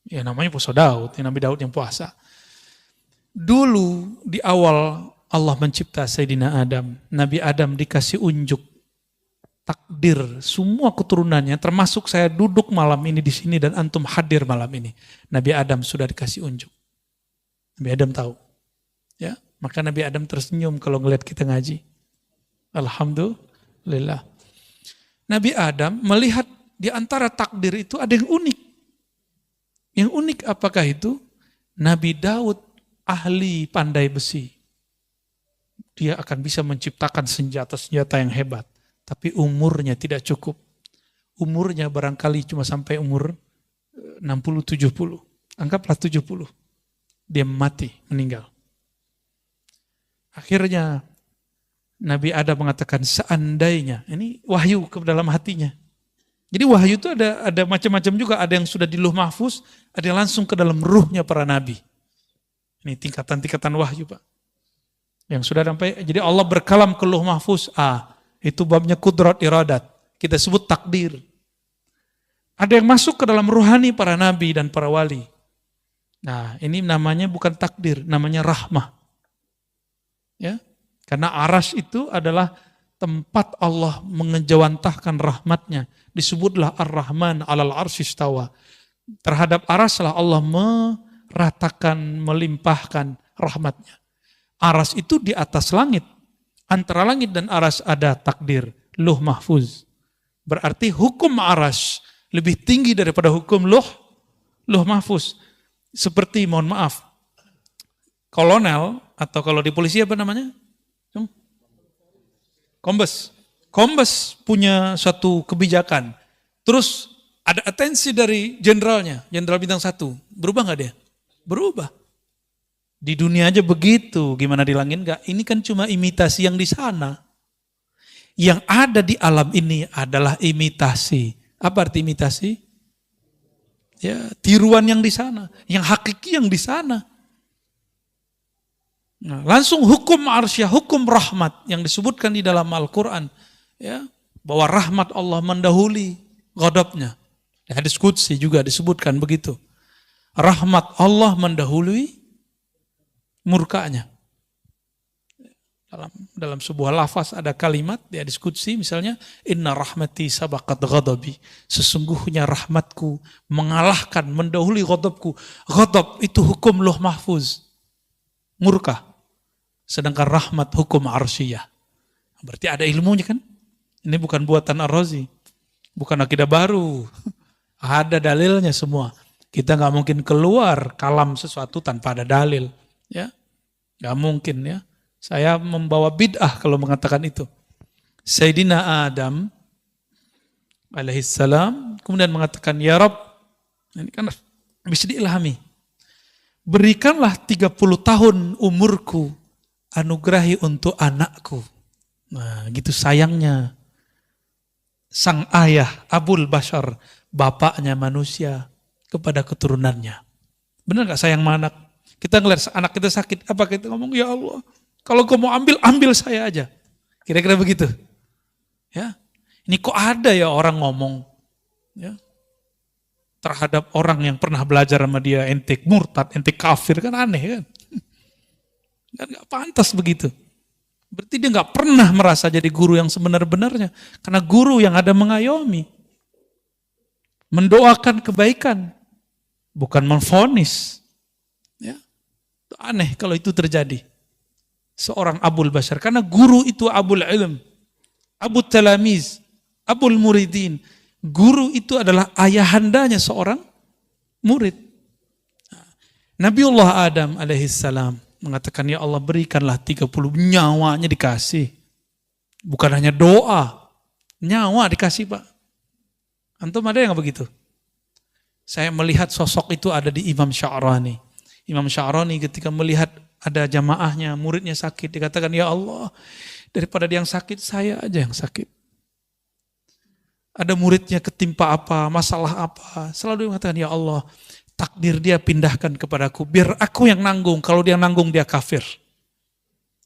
Ya namanya puasa Daud, ya Nabi Daud yang puasa. Dulu di awal Allah mencipta Sayyidina Adam. Nabi Adam dikasih unjuk takdir semua keturunannya, termasuk saya duduk malam ini di sini dan antum hadir malam ini. Nabi Adam sudah dikasih unjuk. Nabi Adam tahu. Ya, maka Nabi Adam tersenyum kalau ngelihat kita ngaji. Alhamdulillah. Nabi Adam melihat di antara takdir itu ada yang unik. Yang unik apakah itu? Nabi Daud ahli pandai besi. Dia akan bisa menciptakan senjata-senjata yang hebat. Tapi umurnya tidak cukup. Umurnya barangkali cuma sampai umur 60-70. Anggaplah 70. Dia mati, meninggal. Akhirnya Nabi Adam mengatakan seandainya. Ini wahyu ke dalam hatinya. Jadi wahyu itu ada macam-macam juga. Ada yang sudah di Lauh Mahfuz, ada yang langsung ke dalam ruhnya para nabi. Ini tingkatan-tingkatan wahyu Pak. Yang sudah sampai, jadi Allah berkalam ke Lauh Mahfuz. Itu babnya kudrat iradat. Kita sebut takdir. Ada yang masuk ke dalam ruhani para nabi dan para wali. Nah ini namanya bukan takdir, namanya rahmah. Ya, karena arsy itu adalah tempat Allah mengejawantahkan rahmatnya. Disebutlah Ar-Rahman alal arsy istawa. Terhadap arsy lah Allah meratakan, melimpahkan rahmatnya. Arsy itu di atas langit. Antara langit dan arsy ada takdir, Lauh Mahfuz. Berarti hukum arsy lebih tinggi daripada hukum Lauh Mahfuz. Seperti, mohon maaf, kolonel, atau kalau di polisi apa namanya? Kombes punya suatu kebijakan. Terus ada atensi dari jenderalnya, jenderal bintang 1. Berubah nggak dia? Berubah. Di dunia aja begitu, gimana di langit enggak? Ini kan cuma imitasi yang di sana. Yang ada di alam ini adalah imitasi. Apa arti imitasi? Ya, tiruan yang di sana, yang hakiki yang di sana. Nah, langsung hukum arsyah, hukum rahmat yang disebutkan di dalam Al-Quran. Ya, bahwa rahmat Allah mendahului ghadabnya. Di hadis qudsi juga disebutkan begitu. Rahmat Allah mendahului murkanya. Dalam sebuah lafaz ada kalimat di hadis qudsi misalnya inna rahmati sabaqat ghadabi. Sesungguhnya rahmatku mengalahkan, mendahului ghadabku. Ghadab itu hukum lauh mahfuz. Murka. Sedangkan rahmat hukum arsyiyah. Berarti ada ilmunya kan? Ini bukan buatan Ar-Razi. Bukan akidah baru. Ada dalilnya semua. Kita nggak mungkin keluar kalam sesuatu tanpa ada dalil. Ya, nggak mungkin ya. Saya membawa bid'ah kalau mengatakan itu. Sayyidina Adam alaihissalam kemudian mengatakan, ya Rabb, ini kan bisa diilhami. Berikanlah 30 tahun umurku, anugerahi untuk anakku. Nah, gitu sayangnya sang ayah Abul Bashar, bapaknya manusia kepada keturunannya. Benar gak sayang sama anak? Kita ngeliat anak kita sakit, apa kita ngomong, ya Allah, kalau kau mau ambil saya aja. Kira-kira begitu. Ya, ini kok ada ya orang ngomong ya, terhadap orang yang pernah belajar sama dia, ente murtad, ente kafir, kan aneh kan? Kan gak pantas begitu. Berarti dia gak pernah merasa jadi guru yang sebenar-benarnya. Karena guru yang ada mengayomi. Mendoakan kebaikan. Bukan memvonis. Ya, itu aneh kalau itu terjadi. Seorang Abul Bashar. Karena guru itu Abul Ilm. Abu Talamiz. Abul Muridin. Guru itu adalah ayahandanya seorang murid. Nabiullah Adam alaihissalam mengatakan, ya Allah berikanlah 30, nyawanya dikasih. Bukan hanya doa. Nyawa dikasih Pak. Antum ada yang begitu? Saya melihat sosok itu ada di Imam Sya'rani. Imam Sya'rani ketika melihat ada jamaahnya, muridnya sakit, dikatakan, ya Allah, daripada dia yang sakit, saya aja yang sakit. Ada muridnya ketimpa apa, masalah apa, selalu mengatakan, ya Allah, takdir dia pindahkan kepadaku, biar aku yang nanggung, kalau dia nanggung dia kafir.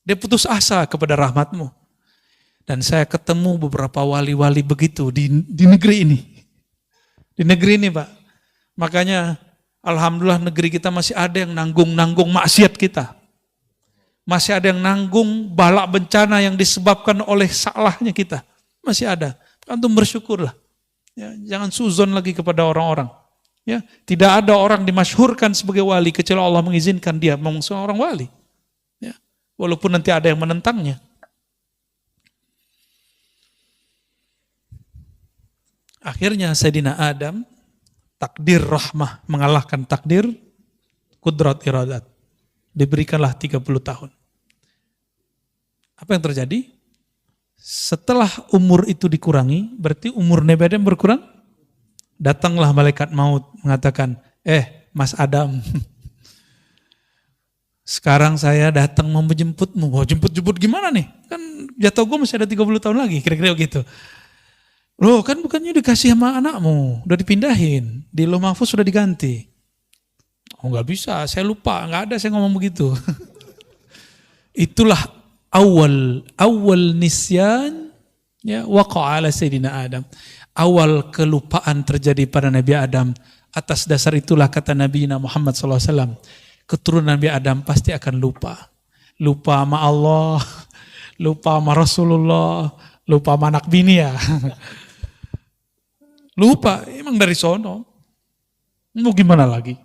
Dia putus asa kepada rahmatmu. Dan saya ketemu beberapa wali-wali begitu di negeri ini. Di negeri ini Pak. Makanya alhamdulillah negeri kita masih ada yang nanggung-nanggung maksiat kita. Masih ada yang nanggung balak bencana yang disebabkan oleh salahnya kita. Masih ada. Antum bersyukurlah. Ya, jangan suzon lagi kepada orang-orang. Ya, tidak ada orang dimasyhurkan sebagai wali kecuali Allah mengizinkan dia memang seorang wali. Ya, walaupun nanti ada yang menentangnya. Akhirnya Sayyidina Adam, takdir rahmah mengalahkan takdir kudrat iradat. Diberikanlah 30 tahun. Apa yang terjadi? Setelah umur itu dikurangi, berarti umur Nabi Adam berkurang. Datanglah malaikat maut mengatakan, Mas Adam, sekarang saya datang mau menjemputmu. Oh, jemput-jemput gimana nih? Kan jatuh gue masih ada 30 tahun lagi, kira-kira begitu. Loh kan bukannya dikasih sama anakmu, udah dipindahin, di lauh mahfuz sudah diganti. Oh nggak bisa, saya lupa, nggak ada saya ngomong begitu. Itulah awal nisyan ya waqa'a ala Sayyidina Adam. Awal kelupaan terjadi pada Nabi Adam. Atas dasar itulah kata Nabi Muhammad SAW, keturunan Nabi Adam pasti akan lupa. Lupa sama Allah, lupa sama Rasulullah, lupa sama anak bini ya. Lupa, emang dari sono. Mau gimana lagi?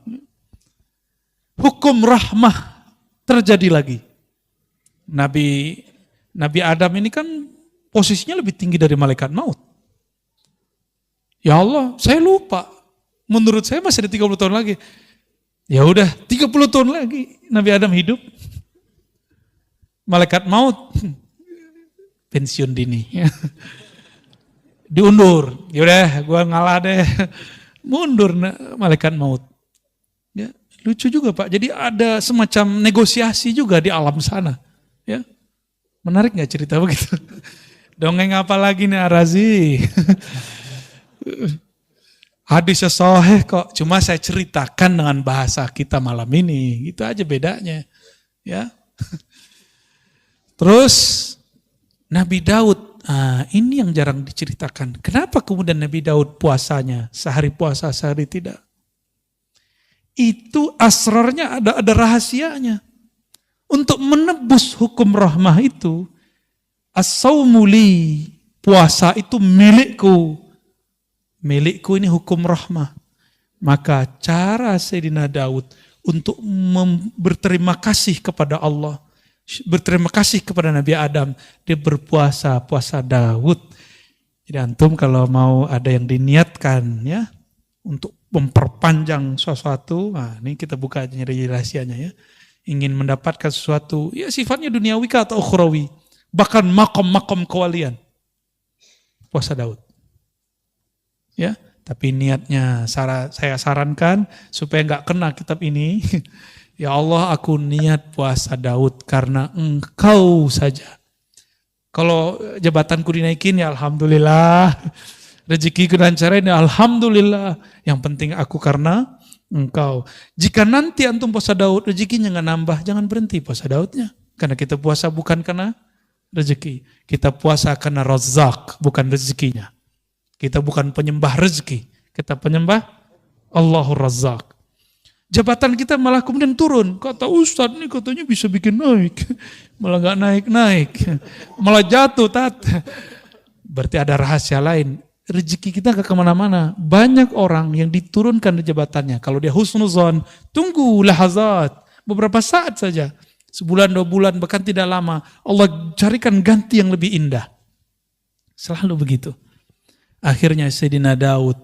Hukum rahmah terjadi lagi. Nabi Adam ini kan posisinya lebih tinggi dari malaikat maut. Ya Allah, saya lupa. Menurut saya masih ada 30 tahun lagi. Ya udah, 30 tahun lagi Nabi Adam hidup. Malaikat maut pensiun dini. Diundur. Yaudah, gue ngalah deh. Mundur malaikat maut. Ya, lucu juga Pak. Jadi ada semacam negosiasi juga di alam sana. Ya, menarik nggak cerita begitu? Dongeng apa lagi nih Arazi? Hadisnya sahih kok. Cuma saya ceritakan dengan bahasa kita malam ini. Itu aja bedanya. Ya. Terus Nabi Daud. Ini yang jarang diceritakan. Kenapa kemudian Nabi Daud puasanya sehari puasa, sehari tidak? Itu asrarnya ada rahasianya. Untuk menebus hukum rahmah itu, as-sawmu li, puasa itu milikku. Milikku ini hukum rahmah. Maka cara Sayyidina Daud untuk berterima kasih kepada Allah, berterima kasih kepada Nabi Adam, dia berpuasa, puasa Daud. Jadi antum kalau mau ada yang diniatkan ya untuk memperpanjang sesuatu, nah ini kita buka aja rahasianya ya. Ingin mendapatkan sesuatu, ya sifatnya duniawi atau ukhrawi, bahkan makom-makom kewalian. Puasa Daud. Ya, tapi niatnya saya sarankan supaya nggak kena kitab ini. Ya Allah, aku niat puasa Daud karena Engkau saja. Kalau jabatanku dinaikin ya alhamdulillah. Rezekiku dilancarin ya alhamdulillah. Yang penting aku karena Engkau. Jika nanti antum puasa Daud, rezekinya nggak nambah, jangan berhenti puasa Daudnya. Karena kita puasa bukan karena rezeki. Kita puasa karena Razzaq, bukan rezekinya. Kita bukan penyembah rezeki. Kita penyembah Allahur Razzaq. Jabatan kita malah kemudian turun. Kata Ustadz ini katanya bisa bikin naik. Malah nggak naik-naik. Malah jatuh, tat. Berarti ada rahasia lain. Rezeki kita gak kemana-mana. Banyak orang yang diturunkan jabatannya. Kalau dia husnuzon, tunggu lahazat. Beberapa saat saja. Sebulan, 2 bulan, bahkan tidak lama. Allah carikan ganti yang lebih indah. Selalu begitu. Akhirnya Sayyidina Daud,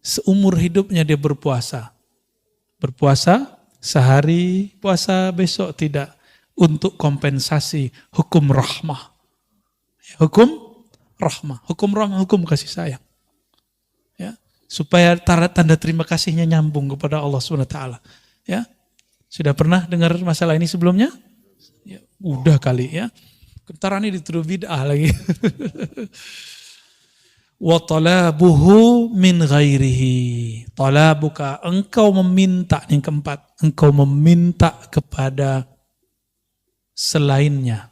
seumur hidupnya dia berpuasa. Berpuasa sehari, puasa besok tidak. Untuk kompensasi hukum rahmah. Hukum rahmah, hukum kasih sayang. Ya, supaya tanda terima kasihnya nyambung kepada Allah SWT. Ya. Sudah pernah dengar masalah ini sebelumnya? Ya, udah kali ya. Bentar ini dituduh bid'ah lagi. Wa talabuhu min ghairihi. Talabuka, engkau meminta, yang keempat, engkau meminta kepada selainnya.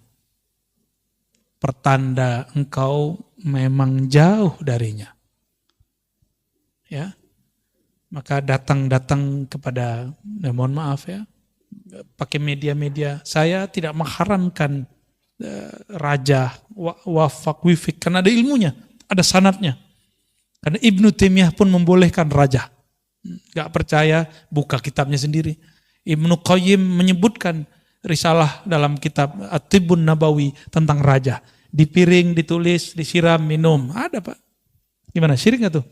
Pertanda engkau memang jauh darinya. Ya. Maka datang kepada, mohon maaf ya, pakai media-media. Saya tidak mengharamkan raja, wafak, wifik, karena ada ilmunya, ada sanadnya. Karena Ibnu Taimiyah pun membolehkan raja. Gak percaya, buka kitabnya sendiri. Ibnu Qayyim menyebutkan risalah dalam kitab At-Tibbun Nabawi tentang raja. Di piring, ditulis, disiram, minum. Ada Pak. Gimana, syirik gak tuh?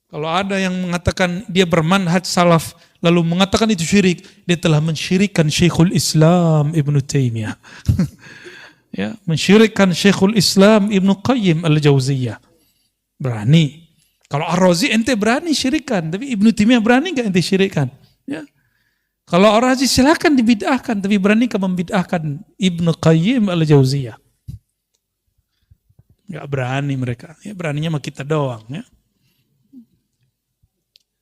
Kalau ada yang mengatakan dia bermanhaj salaf, lalu mengatakan itu syirik, dia telah mensyirikkan Syekhul Islam Ibnu Taimiyah. Ya, mensyirikkan Syekhul Islam Ibnu Qayyim Al-Jauziyah. Berani. Kalau Ar-Razi ente berani syirikan, tapi Ibnu Taimiyah berani gak ente syirikan? Ya. Kalau Ar-Razi silakan dibid'ahkan, tapi beranikah membid'ahkan Ibnu Qayyim Al-Jauziyah? Enggak berani mereka. Ya, beraninya sama kita doang ya.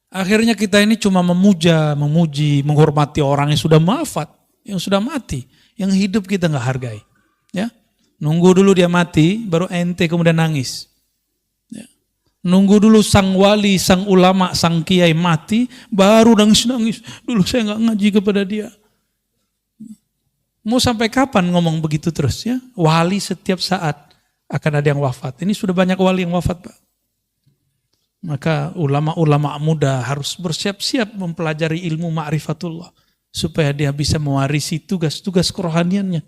Akhirnya kita ini cuma memuji, menghormati orang yang sudah wafat, yang sudah mati, yang hidup kita enggak hargai. Ya. Nunggu dulu dia mati, baru ente kemudian nangis. Nunggu dulu sang wali, sang ulama, sang kiai mati, baru nangis-nangis. Dulu saya nggak ngaji kepada dia. Mau sampai kapan ngomong begitu terus ya? Wali setiap saat akan ada yang wafat. Ini sudah banyak wali yang wafat Pak. Maka ulama-ulama muda harus bersiap-siap mempelajari ilmu ma'rifatullah. Supaya dia bisa mewarisi tugas-tugas kerohaniannya.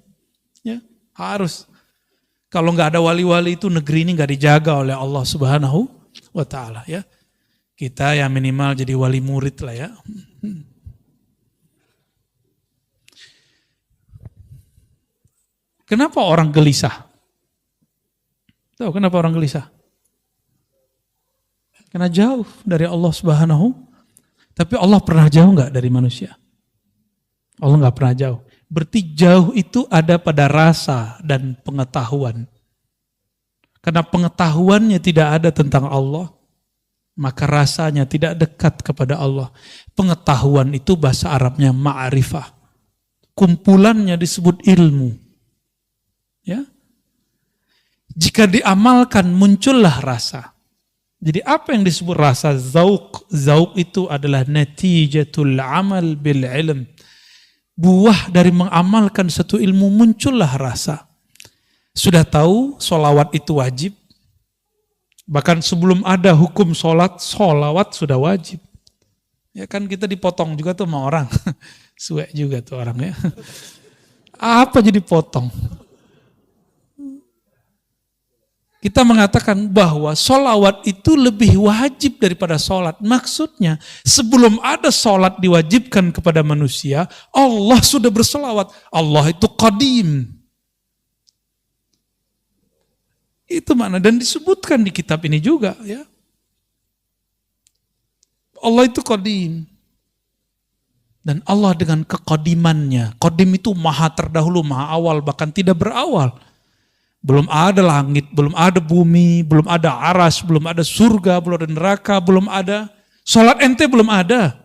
Ya, harus. Kalau nggak ada wali-wali itu negeri ini nggak dijaga oleh Allah Subhanahu wa ta'ala ya. Kita ya minimal jadi wali murid lah ya. Kenapa orang gelisah? Tahu kenapa orang gelisah? Karena jauh dari Allah Subhanahu. Tapi Allah pernah jauh nggak dari manusia? Allah nggak pernah jauh. Berarti jauh itu ada pada rasa dan pengetahuan. Karena pengetahuannya tidak ada tentang Allah, maka rasanya tidak dekat kepada Allah. Pengetahuan itu bahasa Arabnya ma'rifah. Kumpulannya disebut ilmu. Ya. Jika diamalkan muncullah rasa. Jadi apa yang disebut rasa? Zauq. Zauq itu adalah natijatul amal bil ilm. buah dari mengamalkan satu ilmu muncullah rasa. Sudah tahu sholawat itu wajib. Bahkan sebelum ada hukum sholawat sudah wajib. Ya kan kita dipotong juga tuh sama orang. Suek juga tuh orang ya. Apa jadi potong? Kita mengatakan bahwa sholawat itu lebih wajib daripada sholat. Maksudnya sebelum ada sholat diwajibkan kepada manusia, Allah sudah bersolawat. Allah itu qadim. Itu mana dan disebutkan di kitab ini juga ya. Allah itu qadim. Dan Allah dengan kekodimannya. Qadim itu maha terdahulu, maha awal, bahkan tidak berawal. Belum ada langit, belum ada bumi, belum ada aras, belum ada surga, belum ada neraka, belum ada. Sholat ente belum ada.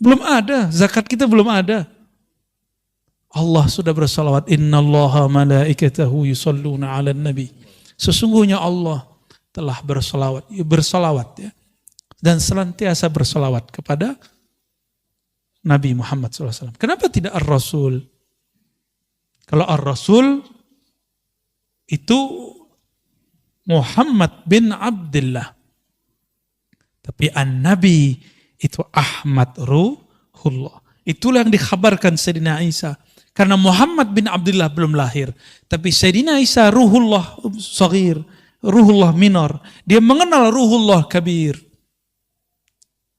Belum ada, zakat kita belum ada. Allah sudah bersalawat. Innallaha malaikatahu yusalluna ala nabi. Sesungguhnya Allah telah bersalawat ya. Dan senantiasa bersalawat kepada Nabi Muhammad SAW. Kenapa tidak Ar-Rasul? Kalau Ar-Rasul itu Muhammad bin Abdullah. Tapi An-Nabi itu Ahmad Ruhullah. Itulah yang dikhabarkan Sayyidina Isa. Karena Muhammad bin Abdullah belum lahir. Tapi Sayyidina Isa Ruhullah Saghir, Ruhullah Minor. Dia mengenal Ruhullah Kabir.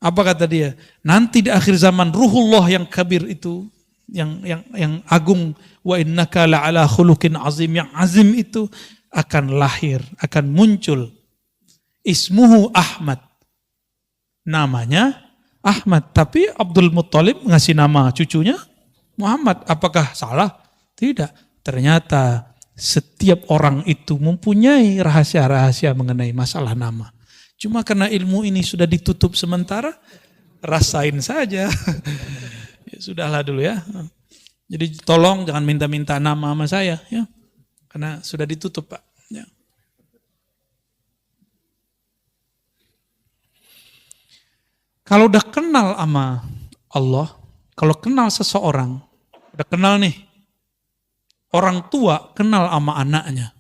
Apa kata dia? Nanti di akhir zaman Ruhullah yang kabir itu, yang agung, wa innaka la'ala khuluqin azim, yang azim itu akan lahir, akan muncul. Ismuhu Ahmad. Namanya Ahmad, tapi Abdul Muttalib ngasih nama cucunya Muhammad. Apakah salah? Tidak. Ternyata setiap orang itu mempunyai rahasia-rahasia mengenai masalah nama. Cuma karena ilmu ini sudah ditutup sementara, rasain saja. Ya, sudahlah dulu ya. Jadi tolong jangan minta-minta nama sama saya ya. Karena sudah ditutup Pak. Ya. Kalau udah kenal sama Allah, kalau kenal seseorang, udah kenal nih, orang tua kenal sama anaknya.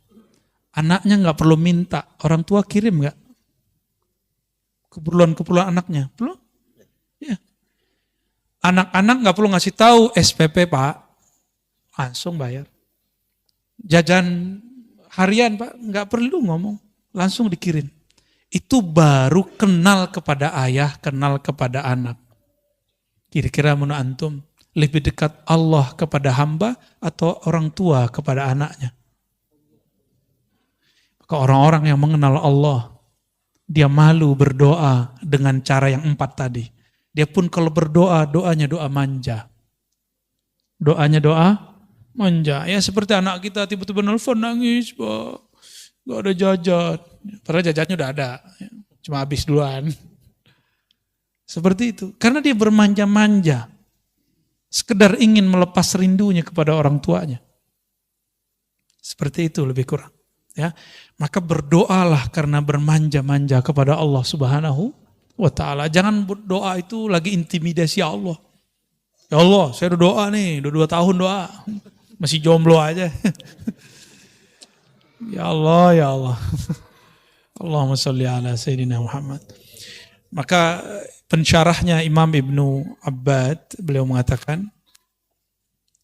Anaknya nggak perlu minta, orang tua kirim nggak? Keperluan anaknya, belum? Ya. Anak-anak nggak perlu ngasih tahu SPP Pak, langsung bayar. Jajan harian Pak, nggak perlu ngomong, langsung dikirim. Itu baru kenal kepada ayah, kenal kepada anak. Kira-kira menurut antum, lebih dekat Allah kepada hamba atau orang tua kepada anaknya? Maka orang-orang yang mengenal Allah, dia malu berdoa dengan cara yang 4 tadi. Dia pun kalau berdoa, doanya doa manja. Doanya doa manja. Ya seperti anak kita tiba-tiba nelfon nangis, Pak. Gak ada jajan. Padahal jajannya udah ada. Cuma habis duluan. Seperti itu. Karena dia bermanja-manja. Sekedar ingin melepas rindunya kepada orang tuanya. Seperti itu lebih kurang. Ya, maka berdoalah karena bermanja-manja kepada Allah Subhanahu wa ta'ala. Jangan berdoa itu lagi intimidasi Allah. Ya Allah, saya udah doa nih, udah 2 tahun doa. Masih jomblo aja. Ya Allah, ya Allah. Allahumma sholli ala Sayyidina Muhammad. Maka pensyarahnya Imam Ibnu Abbad, beliau mengatakan,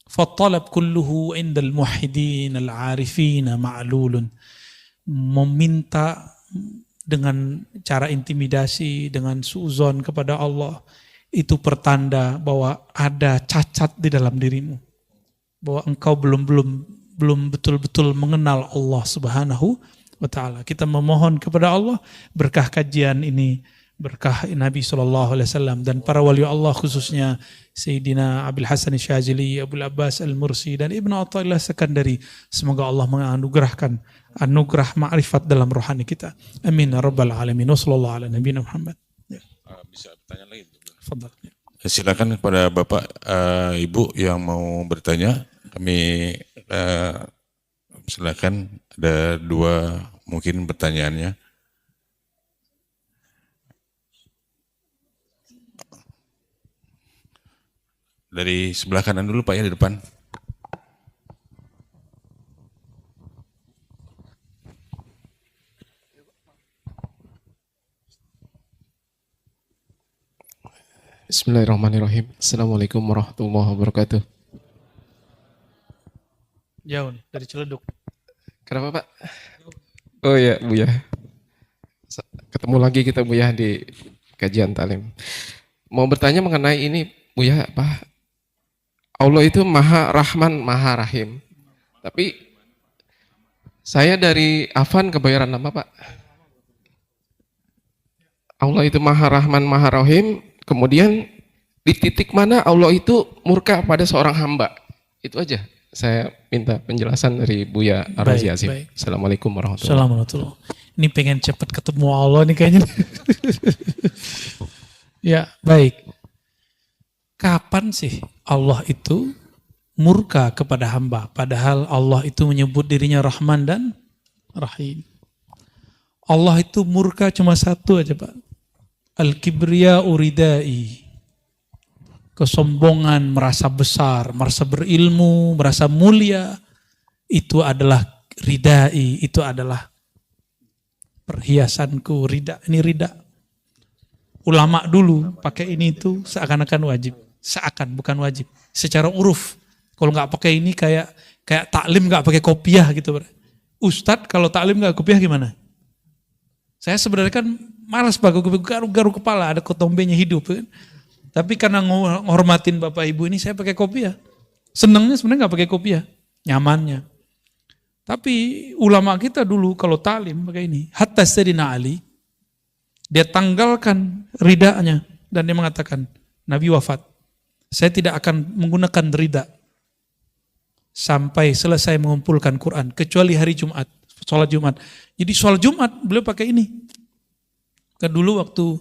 فَالطَّلَبْ كُلُّهُ عِنْدَ الْمُوحِدِينَ الْعَارِفِينَ مَعْلُولٌ. Meminta dengan cara intimidasi, dengan suuzon kepada Allah, itu pertanda bahwa ada cacat di dalam dirimu. Bahwa engkau belum betul-betul mengenal Allah Subhanahu wa ta'ala. Kita memohon kepada Allah berkah kajian ini, berkah Nabi SAW dan para wali Allah khususnya Sayyidina Abil Hasan Syazili, Abul Abbas Al-Mursi dan Ibnu Athaillah Sekandari. Semoga Allah menganugerahkan anugerah ma'rifat dalam rohani kita. Amin ya rabbal alamin. Wassallallahu ala nabiyina Muhammad. Ya. Bisa bertanya lagi? Fadal. Ya. Silakan kepada Bapak, Ibu yang mau bertanya. Kami silakan, ada 2 mungkin pertanyaannya. Dari sebelah kanan dulu Pak ya, di depan. Bismillahirrahmanirrahim. Assalamualaikum warahmatullahi wabarakatuh. Jauh dari Ciledug. Kenapa Pak? Oh iya Buya. Ketemu lagi kita Buya di kajian talim. Mau bertanya mengenai ini Buya, apa? Allah itu Maha Rahman, Maha Rahim. Tapi saya dari Afan kebayaran nama Pak. Allah itu Maha Rahman, Maha Rahim. Kemudian di titik mana Allah itu murka pada seorang hamba. Itu aja. Saya minta penjelasan dari Buya Ar-Razi Azim. Baik. Assalamualaikum warahmatullahi Assalamualaikum. Ini pengen cepat ketemu Allah nih kayaknya. Ya, baik. Kapan sih Allah itu murka kepada hamba? Padahal Allah itu menyebut dirinya Rahman dan Rahim. Allah itu murka cuma satu aja Pak. Al-kibriya uridai. Kesombongan, merasa besar, merasa berilmu, merasa mulia. Itu adalah ridai, itu adalah perhiasanku, rida. Ini rida. Ulama dulu pakai ini itu seakan-akan wajib. Seakan, bukan wajib. Secara uruf. Kalau nggak pakai ini kayak taklim nggak pakai kopiah gitu. Ustadz kalau taklim nggak kopiah gimana? Saya sebenarnya kan malas pakai kopiah, garu kepala, ada kotombenya hidup kan. Tapi karena menghormatin Bapak Ibu ini saya pakai kopiah. Senangnya sebenarnya nggak pakai kopiah, nyamannya. Tapi ulama kita dulu kalau taklim pakai ini. Hatta Sayyidina Ali, dia tanggalkan ridanya dan dia mengatakan, Nabi wafat, saya tidak akan menggunakan rida sampai selesai mengumpulkan Quran, kecuali hari Jumat, sholat Jumat. Jadi sholat Jumat beliau pakai ini. Kan dulu waktu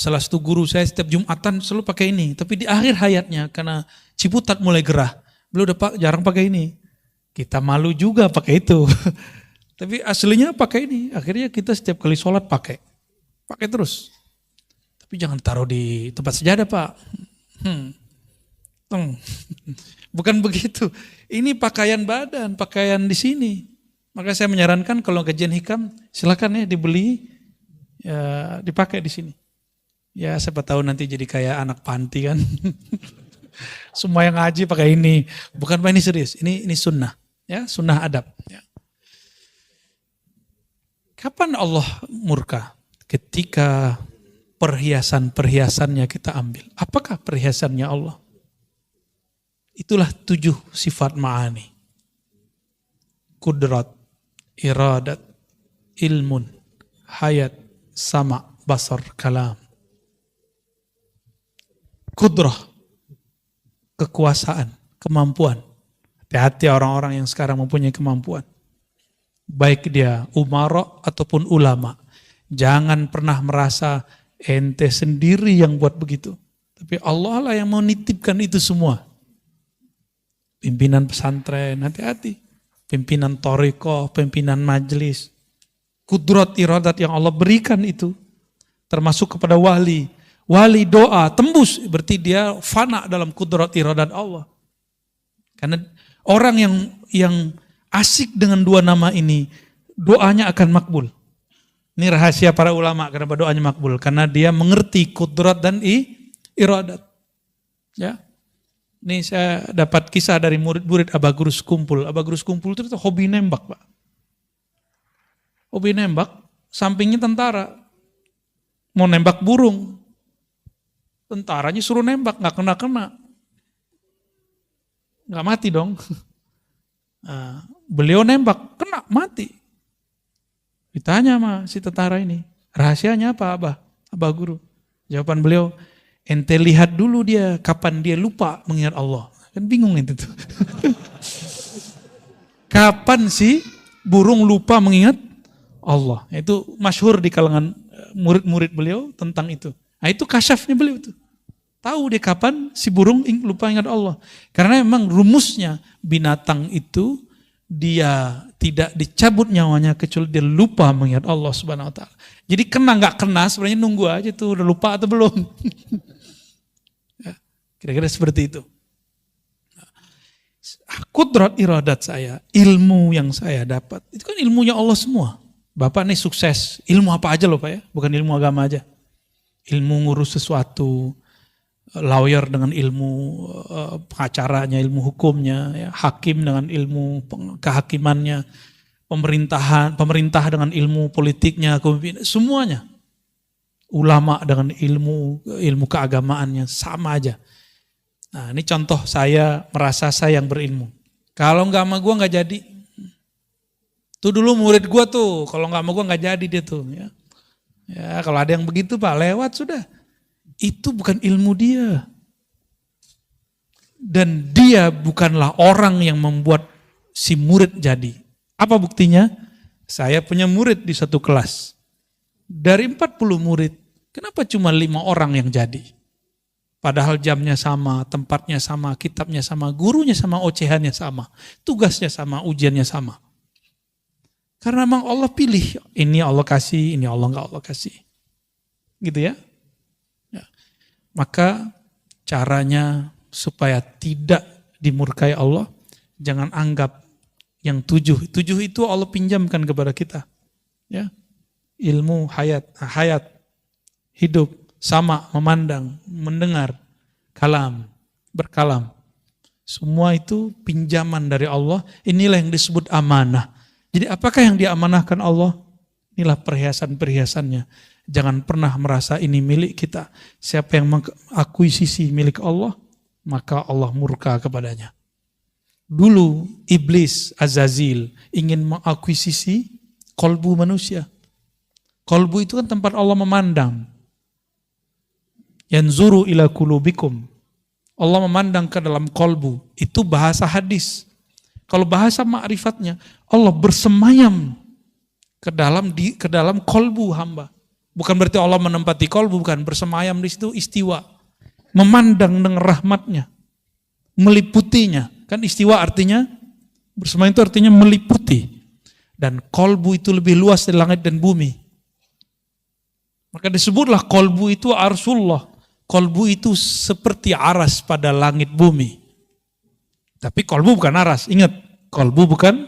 salah satu guru saya setiap Jumatan selalu pakai ini. Tapi di akhir hayatnya karena Ciputat mulai gerah, beliau udah jarang pakai ini. Kita malu juga pakai itu. Tapi aslinya pakai ini. Akhirnya kita setiap kali sholat pakai terus. Tapi jangan taruh di tempat sejadah Pak. Bukan begitu. Ini pakaian badan, pakaian di sini. Maka saya menyarankan kalau kajian hikam silakan ya dibeli, ya dipakai di sini. Ya siapa tahu nanti jadi kayak anak panti kan. Semua yang ngaji pakai ini. Bukan Pak, ini serius. Ini sunnah. Ya, sunnah adab. Ya. Kapan Allah murka? Ketika perhiasan-perhiasannya kita ambil. Apakah perhiasannya Allah? Itulah 7 sifat ma'ani. Kudrat, iradat, ilmun, hayat, sama, basar, kalam. Kudrah, kekuasaan, kemampuan. Hati-hati orang-orang yang sekarang mempunyai kemampuan. Baik dia umara ataupun ulama. Jangan pernah merasa ente sendiri yang buat begitu. Tapi Allah lah yang mau nitipkan itu semua. Pimpinan pesantren, hati-hati. Pimpinan thariqah, pimpinan majelis. Kudrat iradat yang Allah berikan itu. Termasuk kepada wali. Wali doa, tembus. Berarti dia fana dalam kudrat iradat Allah. Karena orang yang asik dengan 2 nama ini, doanya akan makbul. Ini rahasia para ulama kenapa doanya makbul. Karena dia mengerti kudrat dan iradat. Ya. Ini saya dapat kisah dari murid-murid Aba Guru Sekumpul. Aba Guru Sekumpul itu hobi nembak Pak. Hobi nembak, sampingnya tentara. Mau nembak burung. Tentaranya suruh nembak, gak kena-kena. Gak mati dong. Nah, beliau nembak, kena, mati. Ditanya sama si tentara ini, rahasianya apa Abah Guru? Jawaban beliau, ente lihat dulu dia kapan dia lupa mengingat Allah. Kan bingung itu tuh. Kapan sih burung lupa mengingat Allah? Itu masyhur di kalangan murid-murid beliau tentang itu. Nah itu kasyafnya beliau tuh. Tahu dia kapan si burung lupa ingat Allah. Karena memang rumusnya binatang itu dia tidak dicabut nyawanya kecuali dia lupa mengingat Allah Subhanahu wa taala. Jadi kena nggak kena sebenarnya nunggu aja tuh udah lupa atau belum. Ya. Kira-kira seperti itu. Kudrat iradat saya, ilmu yang saya dapat, itu kan ilmunya Allah semua. Bapak nih sukses, ilmu apa aja loh Pak ya, bukan ilmu agama aja. Ilmu ngurus sesuatu, lawyer dengan ilmu pengacaranya, ilmu hukumnya, ya, hakim dengan ilmu kehakimannya, pemerintah dengan ilmu politiknya, semuanya. Ulama dengan ilmu keagamaannya, sama aja. Nah ini contoh saya merasa saya yang berilmu. Kalau nggak sama gue nggak jadi. Tuh dulu murid gue tuh, kalau nggak sama gue nggak jadi dia tuh. Ya kalau ada yang begitu Pak, lewat sudah. Itu bukan ilmu dia. Dan dia bukanlah orang yang membuat si murid jadi. Apa buktinya? Saya punya murid di satu kelas. Dari 40 murid, kenapa cuma 5 orang yang jadi? Padahal jamnya sama, tempatnya sama, kitabnya sama, gurunya sama, ocehannya sama, tugasnya sama, ujiannya sama. Karena memang Allah pilih, ini Allah kasih, ini Allah enggak Allah kasih. Gitu ya. Maka caranya supaya tidak dimurkai Allah, jangan anggap yang 7 itu Allah pinjamkan kepada kita. Ya. Ilmu, hayat, hidup, sama, memandang, mendengar, kalam, berkalam. Semua itu pinjaman dari Allah, inilah yang disebut amanah. Jadi apakah yang diamanahkan Allah? Inilah perhiasan-perhiasannya. Jangan pernah merasa ini milik kita. Siapa yang mengakuisisi milik Allah, maka Allah murka kepadanya. Dulu iblis Azazil ingin mengakuisisi kolbu manusia. Kolbu itu kan tempat Allah memandang. Yanzuru ila kulubikum. Allah memandang ke dalam kolbu. Itu bahasa hadis. Kalau bahasa ma'rifatnya, Allah bersemayam ke dalam kolbu hamba. Bukan berarti Allah menempati kolbu, bukan. Bersemayam di situ istiwa. Memandang dengan rahmatnya. Meliputinya. Kan istiwa artinya, bersemayam itu artinya meliputi. Dan kolbu itu lebih luas dari langit dan bumi. Maka disebutlah kolbu itu arsullah. Kolbu itu seperti aras pada langit bumi. Tapi kolbu bukan aras. Ingat, kolbu bukan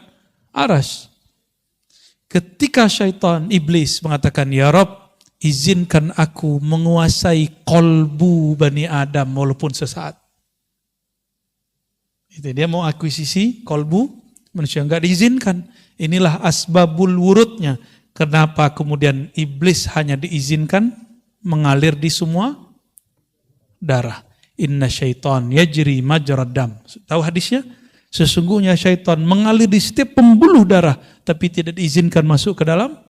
aras. Ketika syaitan, iblis mengatakan, ya Rabb, izinkan aku menguasai kolbu Bani Adam walaupun sesaat. Itu dia mau akuisisi kolbu manusia, enggak diizinkan. Inilah asbabul wurudnya. Kenapa kemudian iblis hanya diizinkan mengalir di semua darah. Inna syaitan yajri majrad dam. Tahu hadisnya? Sesungguhnya syaitan mengalir di setiap pembuluh darah, tapi tidak diizinkan masuk ke dalam